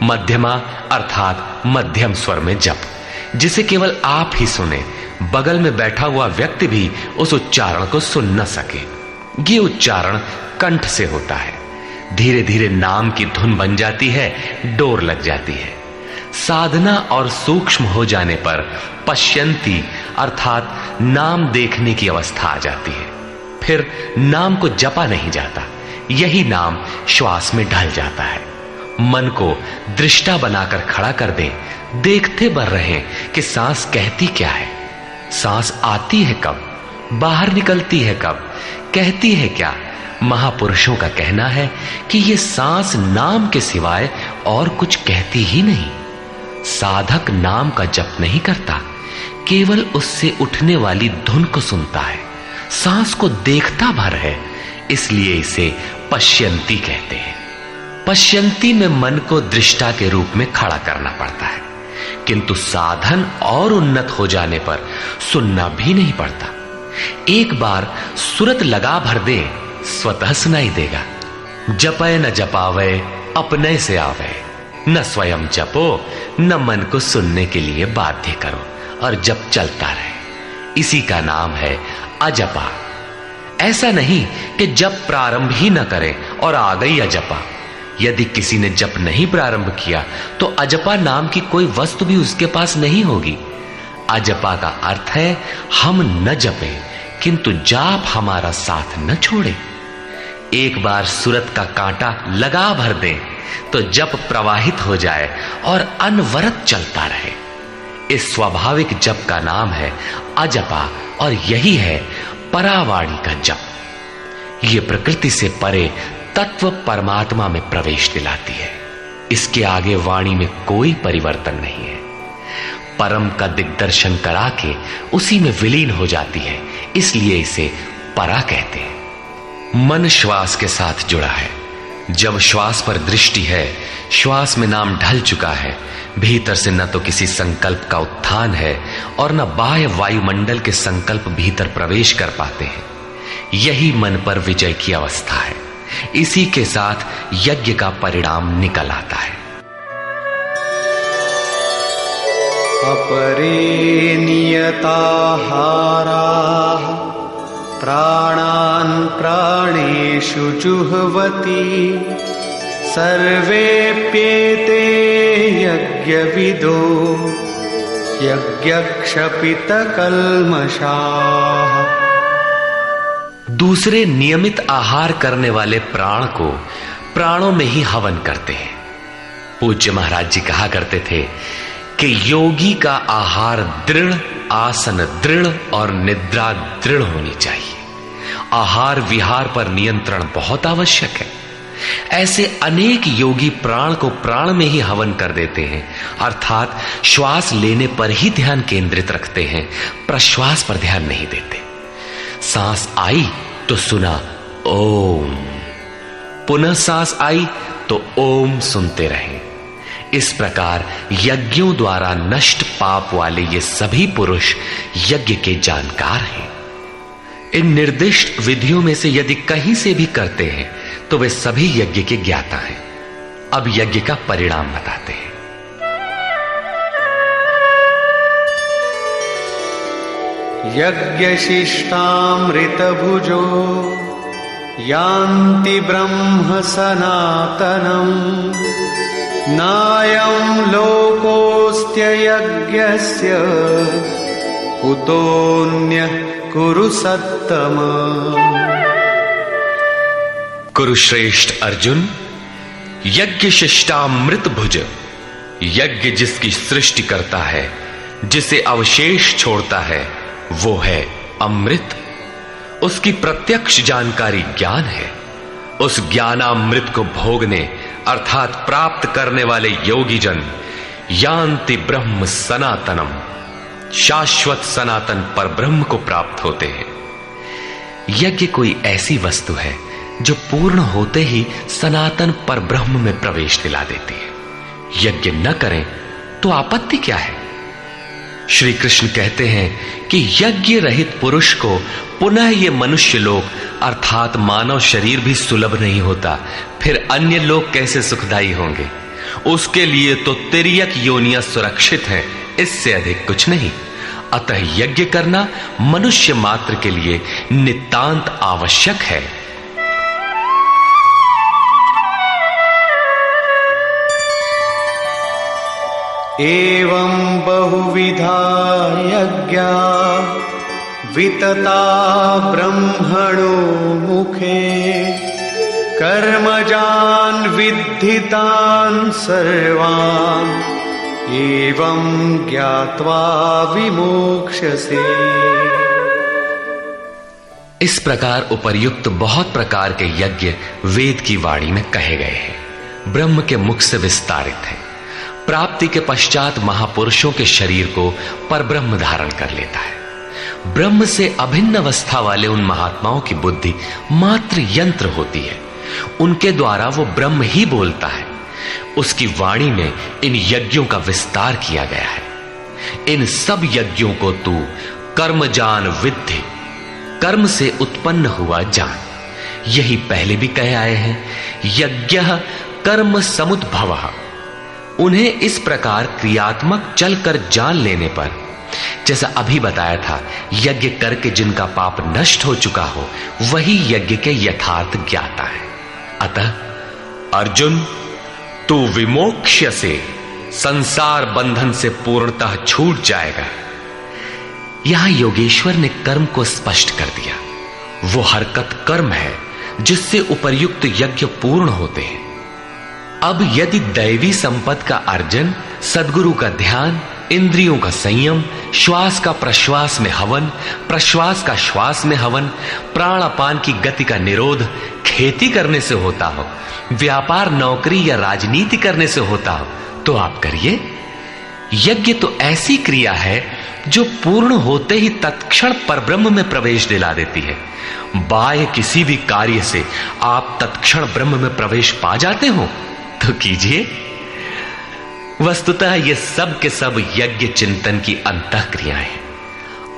[SPEAKER 2] मध्यमा अर्थात मध्यम स्वर में जप, जिसे केवल आप ही सुने, बगल में बैठा हुआ व्यक्ति भी उस उच्चारण को सुन न सके। ये उच्चारण कंठ से होता है। धीरे धीरे नाम की धुन बन जाती है, डोर लग जाती है। साधना और सूक्ष्म हो जाने पर पश्यंती अर्थात नाम देखने की अवस्था आ जाती है। फिर नाम को जपा नहीं जाता, यही नाम श्वास में ढल जाता है। मन को दृष्टा बनाकर खड़ा कर दे, देखते बर रहे कि सांस कहती क्या है, सांस आती है कब, बाहर निकलती है कब, कहती है क्या। महापुरुषों का कहना है कि यह सांस नाम के सिवाय और कुछ कहती ही नहीं। साधक नाम का जप नहीं करता, केवल उससे उठने वाली धुन को सुनता है, सांस को देखता भर है, इसलिए इसे पश्यंती कहते हैं। पश्यंती में मन को दृष्टा के रूप में खड़ा करना पड़ता है, किंतु साधन और उन्नत हो जाने पर सुनना भी नहीं पड़ता। एक बार सुरत लगा भर दे, स्वतः सुनाई देगा। जपय न जपावे अपने से आवे, न स्वयं जपो न मन को सुनने के लिए बाध्य करो, और जप चलता रहे। इसी का नाम है अजपा। ऐसा नहीं कि जप प्रारंभ ही न करे और आ गई अजपा। यदि किसी ने जप नहीं प्रारंभ किया तो अजपा नाम की कोई वस्तु भी उसके पास नहीं होगी। अजपा का अर्थ है हम न जपे किंतु जाप हमारा साथ न छोड़े। एक बार सुरत का कांटा लगा भर दे तो जप प्रवाहित हो जाए और अनवरत चलता रहे। इस स्वाभाविक जप का नाम है अजपा, और यही है परावाणी का जप। यह प्रकृति से परे तत्व परमात्मा में प्रवेश दिलाती है। इसके आगे वाणी में कोई परिवर्तन नहीं है। परम का दिग्दर्शन करा के उसी में विलीन हो जाती है, इसलिए इसे परा कहते हैं। मन श्वास के साथ जुड़ा है। जब श्वास पर दृष्टि है, श्वास में नाम ढल चुका है, भीतर से न तो किसी संकल्प का उत्थान है और न बाह्य वायुमंडल के संकल्प भीतर प्रवेश कर पाते हैं। यही मन पर विजय की अवस्था है। इसी के साथ यज्ञ का परिणाम निकल आता है।
[SPEAKER 3] अपरे नियताहाराः प्राणान् प्राणेषु जुह्वति सर्वेप्येते यज्ञविदो यज्ञक्षपितकल्मषाः।
[SPEAKER 2] दूसरे नियमित आहार करने वाले प्राण को प्राणों में ही हवन करते हैं। पूज्य महाराज जी कहा करते थे कि योगी का आहार दृढ़, आसन दृढ़ और निद्रा दृढ़ होनी चाहिए। आहार विहार पर नियंत्रण बहुत आवश्यक है। ऐसे अनेक योगी प्राण को प्राण में ही हवन कर देते हैं, अर्थात श्वास लेने पर ही ध्यान केंद्रित रखते हैं, प्रश्वास पर ध्यान नहीं देते। सांस आई तो सुना ओम, पुनः सांस आई तो ओम सुनते रहे। इस प्रकार यज्ञों द्वारा नष्ट पाप वाले ये सभी पुरुष यज्ञ के जानकार हैं। इन निर्दिष्ट विधियों में से यदि कहीं से भी करते हैं तो वे सभी यज्ञ के ज्ञाता हैं। अब यज्ञ का परिणाम बताते हैं।
[SPEAKER 3] यज्ञशिष्टामृतभुजो यान्ति ब्रह्म सनातनम् नायं लोकोऽस्त्ययज्ञस्य कुतोऽन्यः कुरु सत्तम।
[SPEAKER 2] कुरुश्रेष्ठ अर्जुन, यज्ञ शिष्टामृत भुज, यज्ञ जिसकी सृष्टि करता है, जिसे अवशेष छोड़ता है, वो है अमृत। उसकी प्रत्यक्ष जानकारी ज्ञान है। उस ज्ञानामृत को भोगने अर्थात प्राप्त करने वाले योगी जन यान्ति ब्रह्म सनातनम, शाश्वत सनातन पर ब्रह्म को प्राप्त होते हैं। यज्ञ कोई ऐसी वस्तु है जो पूर्ण होते ही सनातन पर ब्रह्म में प्रवेश दिला देती है। यज्ञ न करें तो आपत्ति क्या है? श्री कृष्ण कहते हैं कि यज्ञ रहित पुरुष को पुनः ये मनुष्य लोक अर्थात मानव शरीर भी सुलभ नहीं होता, फिर अन्य लोग कैसे सुखदायी होंगे? उसके लिए तो तिर्यक योनियां सुरक्षित हैं, इससे अधिक कुछ नहीं। अतः यज्ञ करना मनुष्य मात्र के लिए नितांत आवश्यक है।
[SPEAKER 3] एवं बहुविधा यज्ञा वितता ब्रह्मणो मुखे कर्मजान् विद्धितान् सर्वान् एवं ज्ञात्वा विमोक्ष्यसे।
[SPEAKER 2] इस प्रकार उपर्युक्त बहुत प्रकार के यज्ञ वेद की वाणी में कहे गए हैं, ब्रह्म के मुख से विस्तारित है। प्राप्ति के पश्चात महापुरुषों के शरीर को परब्रह्म धारण कर लेता है। ब्रह्म से अभिन्न अवस्था वाले उन महात्माओं की बुद्धि मात्र यंत्र होती है, उनके द्वारा वो ब्रह्म ही बोलता है। उसकी वाणी में इन यज्ञों का विस्तार किया गया है। इन सब यज्ञों को तू कर्मजान विद्धि, कर्म से उत्पन्न हुआ जान। यही पहले भी कहे आए हैं, यज्ञः कर्म समुद्भवः। उन्हें इस प्रकार क्रियात्मक चलकर जान लेने पर, जैसा अभी बताया था, यज्ञ करके जिनका पाप नष्ट हो चुका हो वही यज्ञ के यथार्थ ज्ञाता है। अतः अर्जुन, तू विमोक्ष्य से, संसार बंधन से पूर्णतः छूट जाएगा। यहां योगेश्वर ने कर्म को स्पष्ट कर दिया। वो हरकत कर्म है जिससे उपर्युक्त यज्ञ पूर्ण होते हैं। अब यदि दैवी संपत्ति का अर्जन, सद्गुरु का ध्यान, इंद्रियों का संयम, श्वास का प्रश्वास में हवन, प्रश्वास का श्वास में हवन, प्राण अपान की गति का निरोध खेती करने से होता हो, व्यापार नौकरी या राजनीति करने से होता हो, तो आप करिए। यज्ञ तो ऐसी क्रिया है जो पूर्ण होते ही तत्क्षण परब्रह्म में प्रवेश दिला देती है। बाह्य किसी भी कार्य से आप तत्क्षण ब्रह्म में प्रवेश पा जाते हो तो कीजिए। वस्तुतः ये सब के सब यज्ञ चिंतन की अंतः क्रियाएं हैं,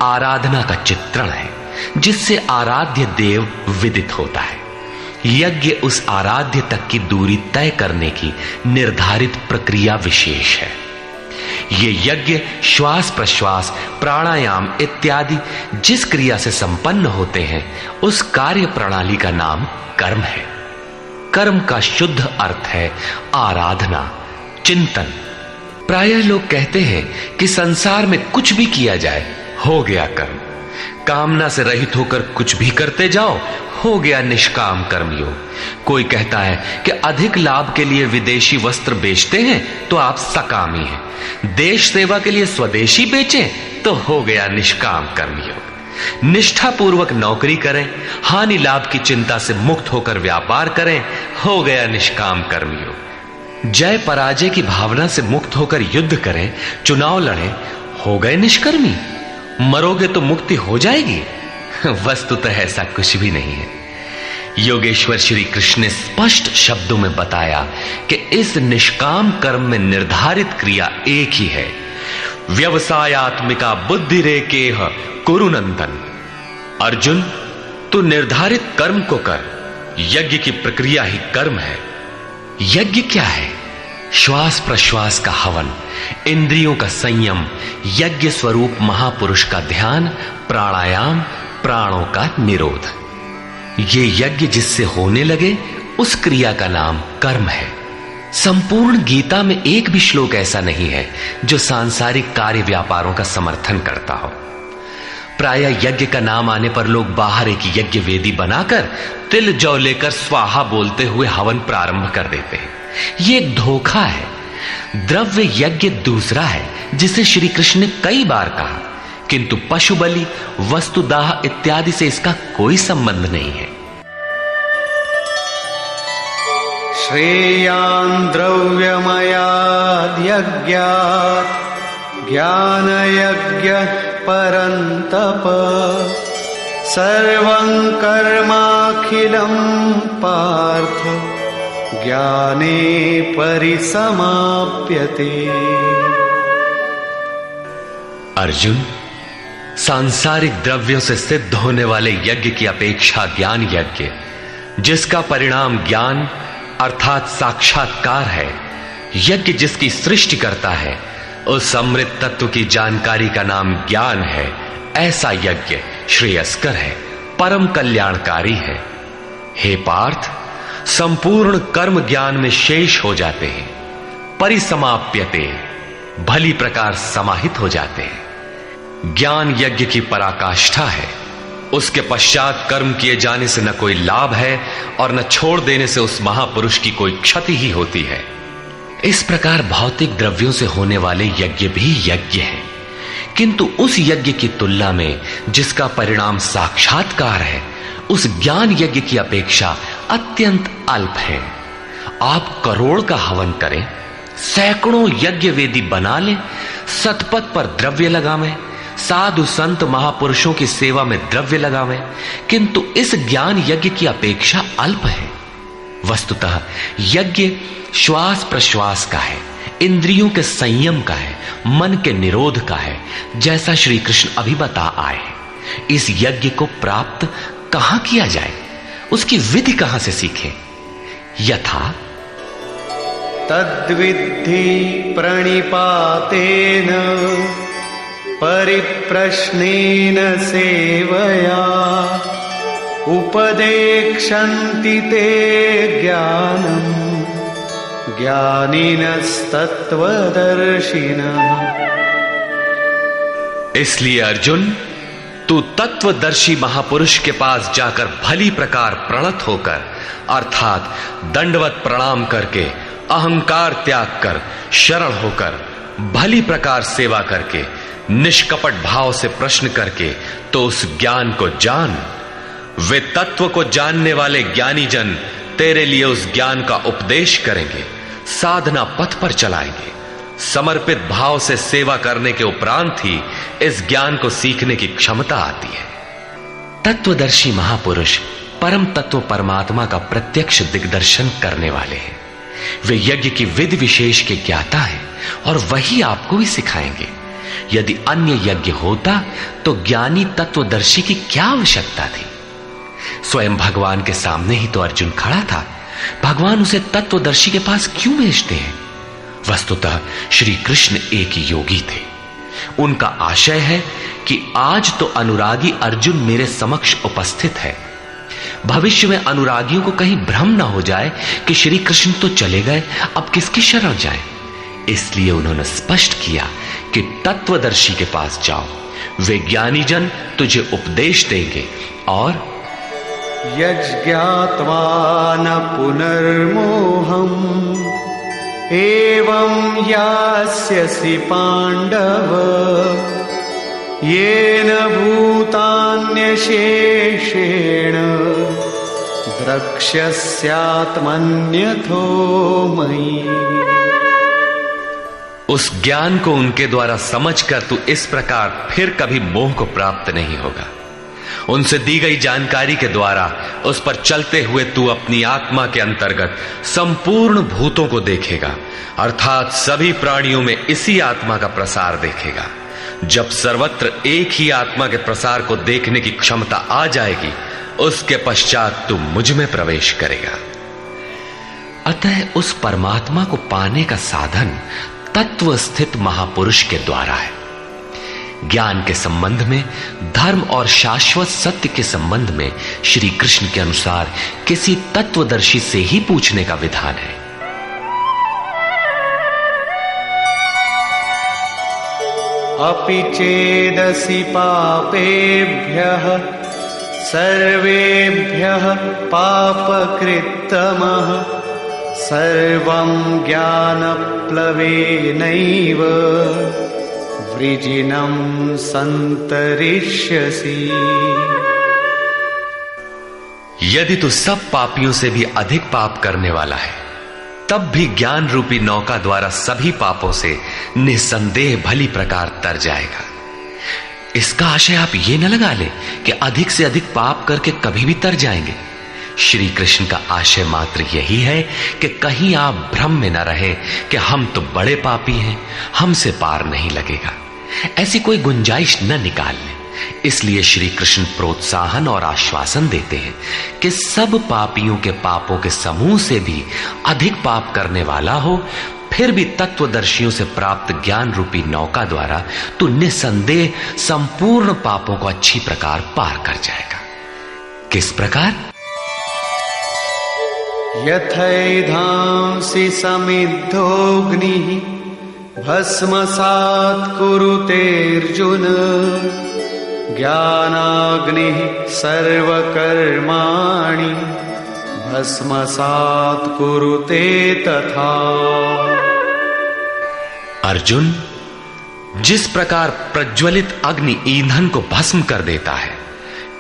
[SPEAKER 2] आराधना का चित्रण है जिससे आराध्य देव विदित होता है। यज्ञ उस आराध्य तक की दूरी तय करने की निर्धारित प्रक्रिया विशेष है। ये यज्ञ श्वास प्रश्वास, प्राणायाम इत्यादि जिस क्रिया से संपन्न होते हैं उस कार्य प्रणाली का नाम कर्म है। कर्म का शुद्ध अर्थ है आराधना, चिंतन। प्रायः लोग कहते हैं कि संसार में कुछ भी किया जाए हो गया कर्म, कामना से रहित होकर कुछ भी करते जाओ हो गया निष्काम कर्मयोग। कोई कहता है कि अधिक लाभ के लिए विदेशी वस्त्र बेचते हैं तो आप सकामी हैं, देश सेवा के लिए स्वदेशी बेचें तो हो गया निष्काम कर्मयोग। निष्ठापूर्वक नौकरी करें, हानि लाभ की चिंता से मुक्त होकर व्यापार करें, हो गया निष्काम कर्मयोग। जय पराजय की भावना से मुक्त होकर युद्ध करें, चुनाव लड़ें, हो गए निष्कर्मी। मरोगे तो मुक्ति हो जाएगी। वस्तुतः ऐसा कुछ भी नहीं है। योगेश्वर श्री कृष्ण ने स्पष्ट शब्दों में बताया कि इस निष्काम कर्म में निर्धारित क्रिया एक ही है, व्यवसायात्मिका बुद्धि रेकेह कुरु नंदन। अर्जुन, तू निर्धारित कर्म को कर, यज्ञ की प्रक्रिया ही कर्म है। यज्ञ क्या है? श्वास प्रश्वास का हवन, इंद्रियों का संयम, यज्ञ स्वरूप महापुरुष का ध्यान, प्राणायाम, प्राणों का निरोध। ये यज्ञ जिससे होने लगे उस क्रिया का नाम कर्म है। संपूर्ण गीता में एक भी श्लोक ऐसा नहीं है जो सांसारिक कार्य व्यापारों का समर्थन करता हो। प्रायः यज्ञ का नाम आने पर लोग बाहर एक यज्ञ वेदी बनाकर तिल जौ लेकर स्वाहा बोलते हुए हवन प्रारंभ कर देते हैं। ये एक धोखा है। द्रव्य यज्ञ दूसरा है जिसे श्री कृष्ण ने कई बार कहा, किंतु पशु बलि, वस्तुदाह इत्यादि से इसका कोई संबंध नहीं है।
[SPEAKER 3] श्रेयान् द्रव्यमयाद् यज्ञात् ज्ञानयज्ञः परन्तप सर्वं कर्माखिलं पार्थ ज्ञाने परिसमाप्यते।
[SPEAKER 2] अर्जुन, सांसारिक द्रव्यों से सिद्ध होने वाले यज्ञ की अपेक्षा ज्ञान यज्ञ, जिसका परिणाम ज्ञान अर्थात साक्षात्कार है, यज्ञ जिसकी सृष्टि करता है, उस अमृत तत्व की जानकारी का नाम ज्ञान है। ऐसा यज्ञ श्रेयस्कर है, परम कल्याणकारी है। हे पार्थ, संपूर्ण कर्म ज्ञान में शेष हो जाते हैं। परिसमाप्यते, भली प्रकार समाहित हो जाते हैं। ज्ञान यज्ञ की पराकाष्ठा है। उसके पश्चात कर्म किए जाने से न कोई लाभ है और न छोड़ देने से उस महापुरुष की कोई क्षति ही होती है। इस प्रकार भौतिक द्रव्यों से होने वाले यज्ञ भी यज्ञ है, किंतु उस यज्ञ की तुलना में जिसका परिणाम साक्षात्कार है, उस ज्ञान यज्ञ की अपेक्षा अत्यंत अल्प है। आप करोड़ का हवन करें, सैकड़ों यज्ञ वेदी बना लें, सतपथ पर द्रव्य लगावें, साधु संत महापुरुषों की सेवा में द्रव्य लगावें, किंतु इस ज्ञान यज्ञ की अपेक्षा अल्प है। वस्तुतः यज्ञ श्वास प्रश्वास का है, इंद्रियों के संयम का है, मन के निरोध का है, जैसा श्री कृष्ण अभी बता आए। इस यज्ञ को प्राप्त कहां किया जाए, उसकी विधि कहां से सीखें? यथा
[SPEAKER 3] तद्विद्धि प्रणिपातेन परिप्रश्नेन सेवया उपदेक्षन्ति ते ज्ञानम् ज्ञानिनस्तत्त्वदर्शिनः। इसलिए
[SPEAKER 2] अर्जुन, तू तत्वदर्शी महापुरुष के पास जाकर भली प्रकार प्रणत होकर, अर्थात दंडवत प्रणाम करके, अहंकार त्याग कर, शरण होकर, भली प्रकार सेवा करके, निष्कपट भाव से प्रश्न करके तो उस ज्ञान को जान। वे तत्व को जानने वाले ज्ञानी जन तेरे लिए उस ज्ञान का उपदेश करेंगे, साधना पथ पर चलाएंगे। समर्पित भाव से सेवा करने के उपरांत ही इस ज्ञान को सीखने की क्षमता आती है। तत्वदर्शी महापुरुष परम तत्व परमात्मा का प्रत्यक्ष दिग्दर्शन करने वाले हैं। वे यज्ञ की विधि विशेष के ज्ञाता हैं और वही आपको भी सिखाएंगे। यदि अन्य यज्ञ होता तो ज्ञानी तत्वदर्शी की क्या आवश्यकता थी? स्वयं भगवान के सामने ही तो अर्जुन खड़ा था। भगवान उसे तत्वदर्शी के पास क्यों भेजते हैं? वस्तुतः श्री कृष्ण एक योगी थे। उनका आशय है कि आज तो अनुरागी अर्जुन मेरे समक्ष उपस्थित है, भविष्य में अनुरागियों को कहीं भ्रम न हो जाए कि श्री कृष्ण तो चले गए, अब किसकी शरण जाए। इसलिए उन्होंने स्पष्ट किया कि तत्वदर्शी के पास जाओ, वे ज्ञानी जन तुझे उपदेश देंगे और
[SPEAKER 3] यज्ञात्वा न पुनर्मोहम् एवं यास्यसि पांडव येन भूतान्यशेषेण द्रक्ष्यस्यात्मन्यथो मयि।
[SPEAKER 2] उस ज्ञान को उनके द्वारा समझकर तू इस प्रकार फिर कभी मोह को प्राप्त नहीं होगा। उनसे दी गई जानकारी के द्वारा उस पर चलते हुए तू अपनी आत्मा के अंतर्गत संपूर्ण भूतों को देखेगा, अर्थात सभी प्राणियों में इसी आत्मा का प्रसार देखेगा। जब सर्वत्र एक ही आत्मा के प्रसार को देखने की क्षमता आ जाएगी, उसके पश्चात तू मुझ में प्रवेश करेगा। अतः उस परमात्मा को पाने का साधन तत्व स्थित महापुरुष के द्वारा है। ज्ञान के संबंध में, धर्म और शाश्वत सत्य के संबंध में श्री कृष्ण के अनुसार किसी तत्वदर्शी से ही पूछने का विधान है।
[SPEAKER 3] अपि चेदसि पापेभ्यः सर्वेभ्यः पापकृत्तमः सर्वं ज्ञानप्लवेनैव वृजिनं संतरिष्यसि।
[SPEAKER 2] यदि तू सब पापियों से भी अधिक पाप करने वाला है, तब भी ज्ञान रूपी नौका द्वारा सभी पापों से निसंदेह भली प्रकार तर जाएगा। इसका आशय आप ये न लगा ले कि अधिक से अधिक पाप करके कभी भी तर जाएंगे। श्री कृष्ण का आशय मात्र यही है कि कहीं आप भ्रम में न रहे कि हम तो बड़े पापी हैं, हमसे पार नहीं लगेगा। ऐसी कोई गुंजाइश न निकाल लें। इसलिए श्री कृष्ण प्रोत्साहन और आश्वासन देते हैं कि सब पापियों के पापों के समूह से भी अधिक पाप करने वाला हो, फिर भी तत्वदर्शियों से प्राप्त ज्ञान रूपी नौका द्वारा तू निसंदेह संपूर्ण पापों को अच्छी प्रकार पार कर जाएगा। किस प्रकार?
[SPEAKER 3] यथैधांसि समिद्धोऽग्निः भस्मसात् कुरुतेऽर्जुन ज्ञानाग्निः सर्वकर्माणि भस्मसात् कुरुते तथा।
[SPEAKER 2] अर्जुन, जिस प्रकार प्रज्वलित अग्नि ईंधन को भस्म कर देता है,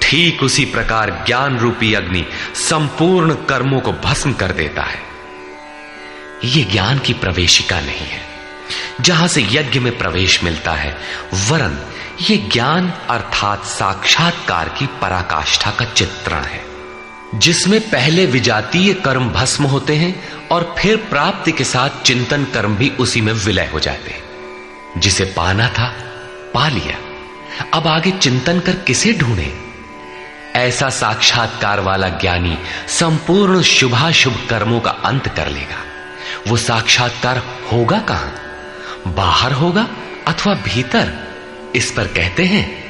[SPEAKER 2] ठीक उसी प्रकार ज्ञान रूपी अग्नि संपूर्ण कर्मों को भस्म कर देता है। यह ज्ञान की प्रवेशिका नहीं है जहां से यज्ञ में प्रवेश मिलता है, वरन यह ज्ञान अर्थात साक्षात्कार की पराकाष्ठा का चित्रण है, जिसमें पहले विजातीय कर्म भस्म होते हैं और फिर प्राप्ति के साथ चिंतन कर्म भी उसी में विलय हो जाते हैं। जिसे पाना था पा लिया, अब आगे चिंतन कर किसे ढूंढे? ऐसा साक्षात्कार वाला ज्ञानी संपूर्ण शुभाशुभ कर्मों का अंत कर लेगा। वो साक्षात्कार होगा कहां? बाहर होगा अथवा भीतर? इस पर कहते हैं,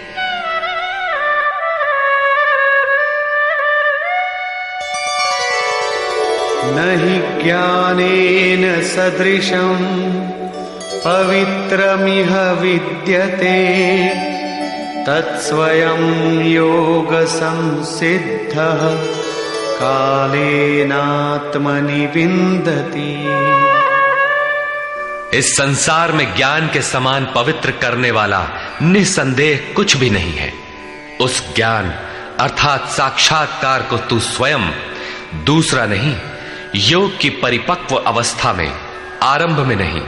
[SPEAKER 3] नहि ज्ञानेन सदृशं पवित्रमिह विद्यते तत्स्वयं योग संसिद्धः कालेनात्मनि विन्दति।
[SPEAKER 2] इस संसार में ज्ञान के समान पवित्र करने वाला निसंदेह कुछ भी नहीं है। उस ज्ञान अर्थात साक्षात्कार को तू स्वयं, दूसरा नहीं, योग की परिपक्व अवस्था में, आरंभ में नहीं,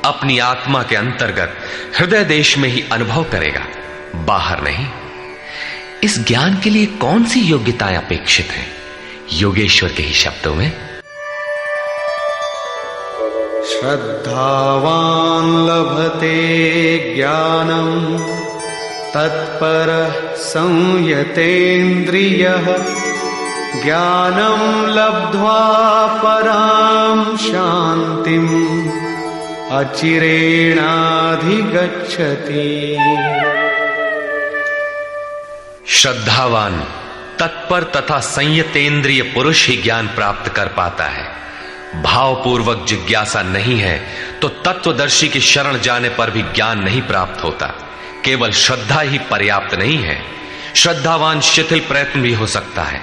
[SPEAKER 2] अपनी आत्मा के अंतर्गत हृदय देश में ही अनुभव करेगा, बाहर नहीं। इस ज्ञान के लिए कौन सी योग्यताएं अपेक्षित हैं? योगेश्वर के ही शब्दों में,
[SPEAKER 3] श्रद्धावान् लभते ज्ञानं तत्परः संयतेन्द्रियः ज्ञानं लब्ध्वा परां शान्तिम् अचिरेणाधिगच्छति।
[SPEAKER 2] श्रद्धावान, तत्पर तथा संयतेंद्रिय पुरुष ही ज्ञान प्राप्त कर पाता है। भावपूर्वक जिज्ञासा नहीं है तो तत्वदर्शी की शरण जाने पर भी ज्ञान नहीं प्राप्त होता। केवल श्रद्धा ही पर्याप्त नहीं है, श्रद्धावान शिथिल प्रयत्न भी हो सकता है।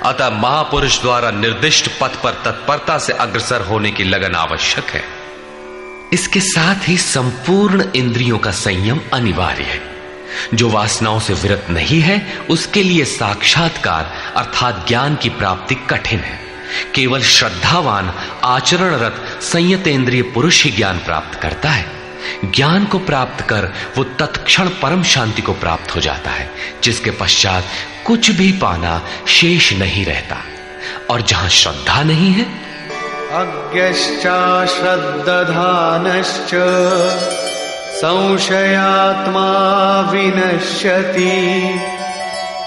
[SPEAKER 2] अतः महापुरुष द्वारा निर्दिष्ट पथ पर तत्परता से अग्रसर होने की लगन आवश्यक है। इसके साथ ही संपूर्ण इंद्रियों का संयम अनिवार्य है। जो वासनाओं से विरत नहीं है उसके लिए साक्षात्कार अर्थात ज्ञान की प्राप्ति कठिन है। केवल श्रद्धावान आचरणरत संयतेंद्रिय पुरुष ही ज्ञान प्राप्त करता है। ज्ञान को प्राप्त कर वो तत्क्षण परम शांति को प्राप्त हो जाता है, जिसके पश्चात कुछ भी पाना शेष नहीं रहता। और जहां श्रद्धा नहीं है,
[SPEAKER 3] अज्ञश्चाश्रद्दधानश्च संशयात्मा विनश्यति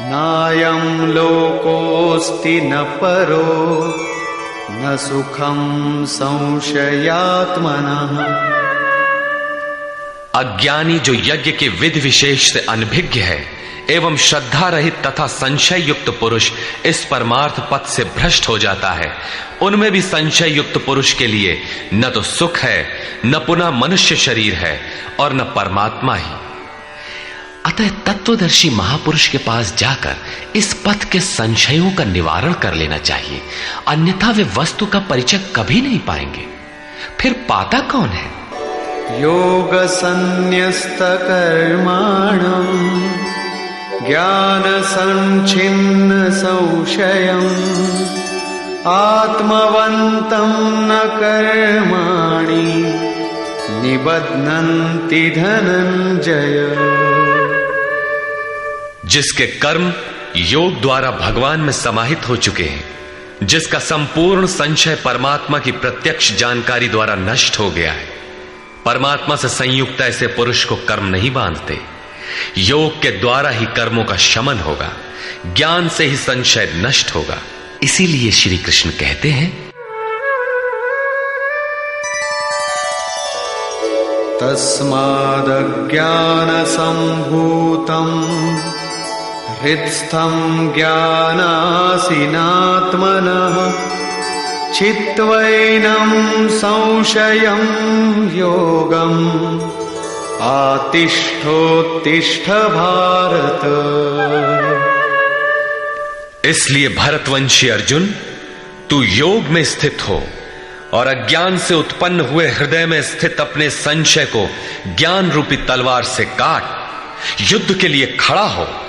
[SPEAKER 3] नायं लोकोऽस्ति न परो न सुखं संशयात्मनः।
[SPEAKER 2] अज्ञानी जो यज्ञ के विधि विशेष से अनभिज्ञ है एवं श्रद्धा रहित तथा संशय युक्त पुरुष इस परमार्थ पथ से भ्रष्ट हो जाता है। उनमें भी संशय युक्त पुरुष के लिए न तो सुख है, न पुनः मनुष्य शरीर है और न परमात्मा ही। अतः तत्वदर्शी महापुरुष के पास जाकर इस पथ के संशयों का निवारण कर लेना चाहिए, अन्यथा वे वस्तु का परिचय कभी नहीं पाएंगे। फिर पाता कौन है?
[SPEAKER 3] योग संन्यस्त कर्माणं ज्ञान संच्छिन्न संशयम् आत्मवन्तं न कर्माणि निबध्नन्ति धनंजय।
[SPEAKER 2] जिसके कर्म योग द्वारा भगवान में समाहित हो चुके हैं, जिसका संपूर्ण संशय परमात्मा की प्रत्यक्ष जानकारी द्वारा नष्ट हो गया है, परमात्मा से संयुक्त ऐसे पुरुष को कर्म नहीं बांधते। योग के द्वारा ही कर्मों का शमन होगा, ज्ञान से ही संशय नष्ट होगा। इसीलिए श्री कृष्ण कहते हैं,
[SPEAKER 3] तस्मादज्ञान संभूतं हृत्स्थं ज्ञानासिनात्मनः चित्वैनं संशयं योगम् आतिष्ठोत्तिष्ठ भारत।
[SPEAKER 2] इसलिए भरतवंशी अर्जुन, तू योग में स्थित हो और अज्ञान से उत्पन्न हुए हृदय में स्थित अपने संशय को ज्ञान रूपी तलवार से काट युद्ध के लिए खड़ा हो।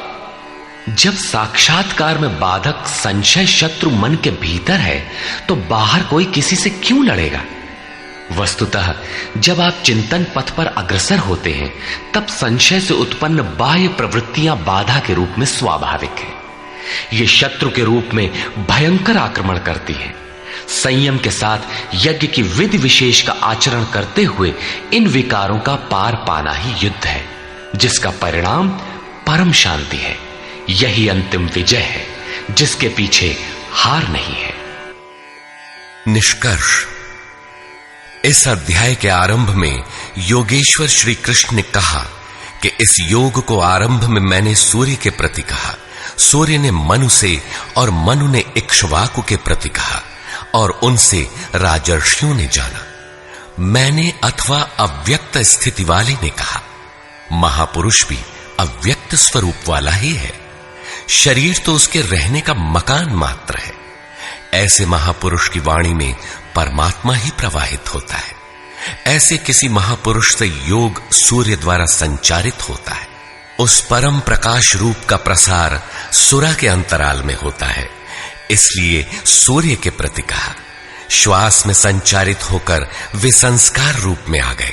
[SPEAKER 1] जब साक्षात्कार में बाधक संशय शत्रु मन के भीतर है तो बाहर कोई किसी से क्यों लड़ेगा? वस्तुतः जब आप चिंतन पथ पर अग्रसर होते हैं तब संशय से उत्पन्न बाह्य प्रवृत्तियां बाधा के रूप में स्वाभाविक है। ये शत्रु के रूप में भयंकर आक्रमण करती है। संयम के साथ यज्ञ की विधि विशेष का आचरण करते हुए इन विकारों का पार पाना ही युद्ध है, जिसका परिणाम परम शांति है। यही अंतिम विजय है, जिसके पीछे हार नहीं है।
[SPEAKER 4] निष्कर्ष, इस अध्याय के आरंभ में योगेश्वर श्री कृष्ण ने कहा कि इस योग को आरंभ में मैंने सूर्य के प्रति कहा, सूर्य ने मनु से और मनु ने इक्ष्वाकु के प्रति कहा और उनसे राजर्षियों ने जाना। मैंने अथवा अव्यक्त स्थिति वाले ने कहा। महापुरुष भी अव्यक्त स्वरूप वाला ही है। शरीर तो उसके रहने का मकान मात्र है। ऐसे महापुरुष की वाणी में परमात्मा ही प्रवाहित होता है। ऐसे किसी महापुरुष से योग सूर्य द्वारा संचारित होता है। उस परम प्रकाश रूप का प्रसार सुरा के अंतराल में होता है, इसलिए सूर्य के प्रति कहा। श्वास में संचारित होकर वे संस्कार रूप में आ गए।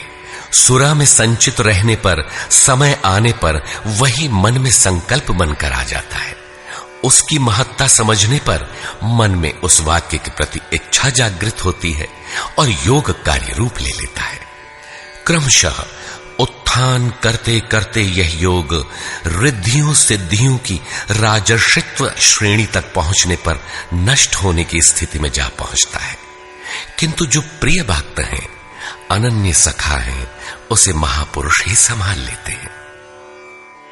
[SPEAKER 4] सुरा में संचित रहने पर समय आने पर वही मन में संकल्प बनकर आ जाता है। उसकी महत्ता समझने पर मन में उस वाक्य के प्रति इच्छा जागृत होती है और योग कार्य रूप ले लेता है। क्रमशः उत्थान करते करते यह योग रिद्धियों सिद्धियों की राजर्षित्व श्रेणी तक पहुंचने पर नष्ट होने की स्थिति में जा पहुंचता है। किंतु जो प्रिय भक्त हैं, अनन्य सखा हैं, उसे महापुरुष ही संभाल लेते हैं।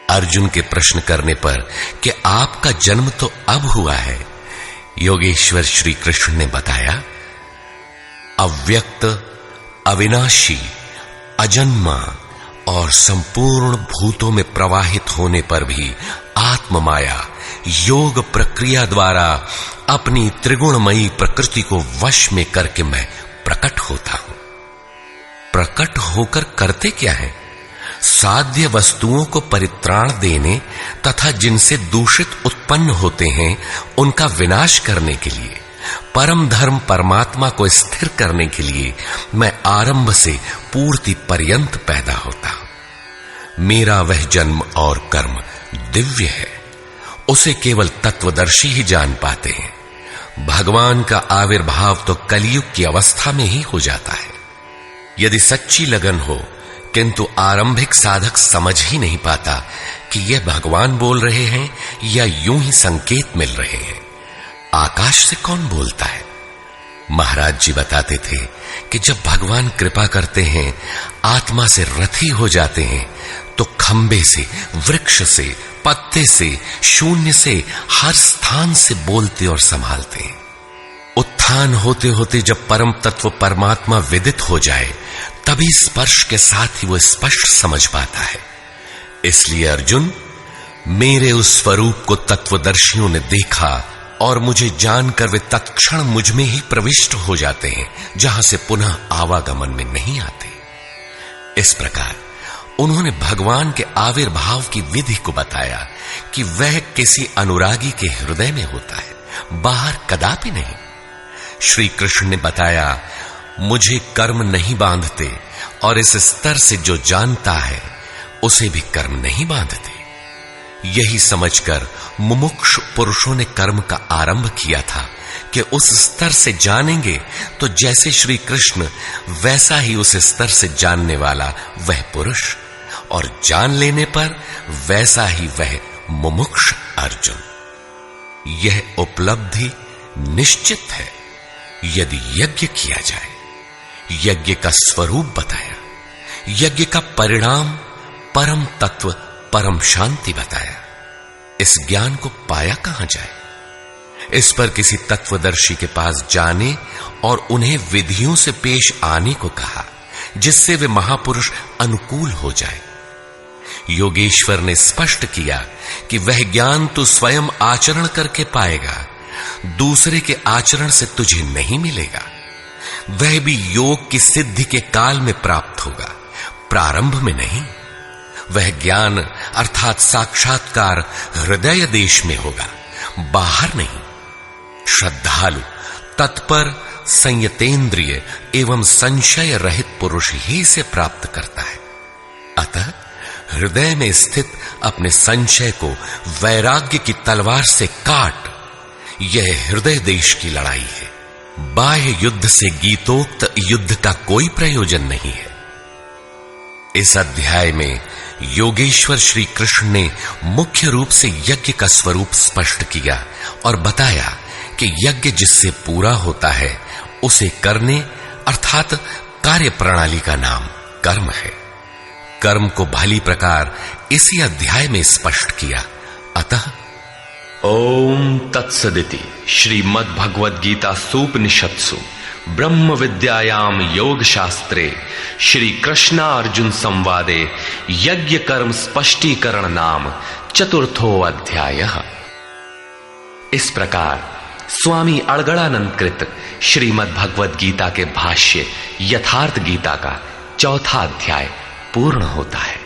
[SPEAKER 4] अर्जुन के प्रश्न करने पर कि आपका जन्म तो अब हुआ है, योगेश्वर श्री कृष्ण ने बताया, अव्यक्त, अविनाशी, अजन्मा और संपूर्ण भूतों में प्रवाहित होने पर भी आत्म माया योग प्रक्रिया द्वारा अपनी त्रिगुणमयी प्रकृति को वश में करके मैं प्रकट होता हूं। प्रकट होकर करते क्या है? साध्य वस्तुओं को परित्राण देने तथा जिनसे दूषित उत्पन्न होते हैं उनका विनाश करने के लिए, परम धर्म परमात्मा को स्थिर करने के लिए मैं आरंभ से पूर्ति पर्यंत पैदा होता हूं। मेरा वह जन्म और कर्म दिव्य है, उसे केवल तत्वदर्शी ही जान पाते हैं। भगवान का आविर्भाव तो कलयुग की अवस्था में ही हो जाता है। यदि सच्ची लगन हो किंतु आरंभिक साधक समझ ही नहीं पाता कि यह भगवान बोल रहे हैं या यूं ही संकेत मिल रहे हैं। आकाश से कौन बोलता है? महाराज जी बताते थे कि जब भगवान कृपा करते हैं, आत्मा से रथी हो जाते हैं, तो खंबे से, वृक्ष से, पत्ते से, शून्य से, हर स्थान से बोलते और संभालते हैं। उत्थान होते होते जब परम तत्व परमात्मा विदित हो जाए, तभी स्पर्श के साथ ही वो स्पष्ट समझ पाता है। इसलिए अर्जुन, मेरे उस स्वरूप को तत्वदर्शियों ने देखा और मुझे जानकर वे तत्क्षण मुझ में ही प्रविष्ट हो जाते हैं, जहां से पुनः आवागमन में नहीं आते। इस प्रकार उन्होंने भगवान के आविर्भाव की विधि को बताया कि वह किसी अनुरागी के हृदय में होता है, बाहर कदापि नहीं। श्री कृष्ण ने बताया, मुझे कर्म नहीं बांधते और इस स्तर से जो जानता है उसे भी कर्म नहीं बांधते। यही समझकर मुमुक्षु पुरुषों ने कर्म का आरंभ किया था कि उस स्तर से जानेंगे तो जैसे श्री कृष्ण, वैसा ही उस स्तर से जानने वाला वह पुरुष, और जान लेने पर वैसा ही वह मुमुक्ष अर्जुन। यह उपलब्धि निश्चित है यदि यज्ञ किया जाए। यज्ञ का स्वरूप बताया, यज्ञ का परिणाम परम तत्व परम शांति बताया। इस ज्ञान को पाया कहां जाए? इस पर किसी तत्वदर्शी के पास जाने और उन्हें विधियों से पेश आने को कहा, जिससे वे महापुरुष अनुकूल हो जाए। योगेश्वर ने स्पष्ट किया कि वह ज्ञान तू स्वयं आचरण करके पाएगा, दूसरे के आचरण से तुझे नहीं मिलेगा। वह भी योग की सिद्धि के काल में प्राप्त होगा, प्रारंभ में नहीं। वह ज्ञान अर्थात साक्षात्कार हृदय देश में होगा, बाहर नहीं। श्रद्धालु, तत्पर, संयतेंद्रिय एवं संशय रहित पुरुष ही इसे प्राप्त करता है। अतः हृदय में स्थित अपने संशय को वैराग्य की तलवार से काट। यह हृदय देश की लड़ाई है। बाह्य युद्ध से गीतोक्त युद्ध का कोई प्रयोजन नहीं है। इस अध्याय में योगेश्वर श्री कृष्ण ने मुख्य रूप से यज्ञ का स्वरूप स्पष्ट किया और बताया कि यज्ञ जिससे पूरा होता है उसे करने अर्थात कार्य प्रणाली का नाम कर्म है। कर्म को भली प्रकार इसी अध्याय में स्पष्ट किया। अतः
[SPEAKER 2] ओम तत्सदिति श्रीमद् भगवद गीता सूपनिषत्सु ब्रह्म विद्यायाम योग शास्त्रे श्री कृष्णा अर्जुन संवादे यज्ञ कर्म स्पष्टीकरण नाम चतुर्थो अध्याय। इस प्रकार स्वामी अड़गड़ानंद कृत श्रीमद् भगवद गीता के भाष्य यथार्थ गीता का चौथा अध्याय पूर्ण होता है।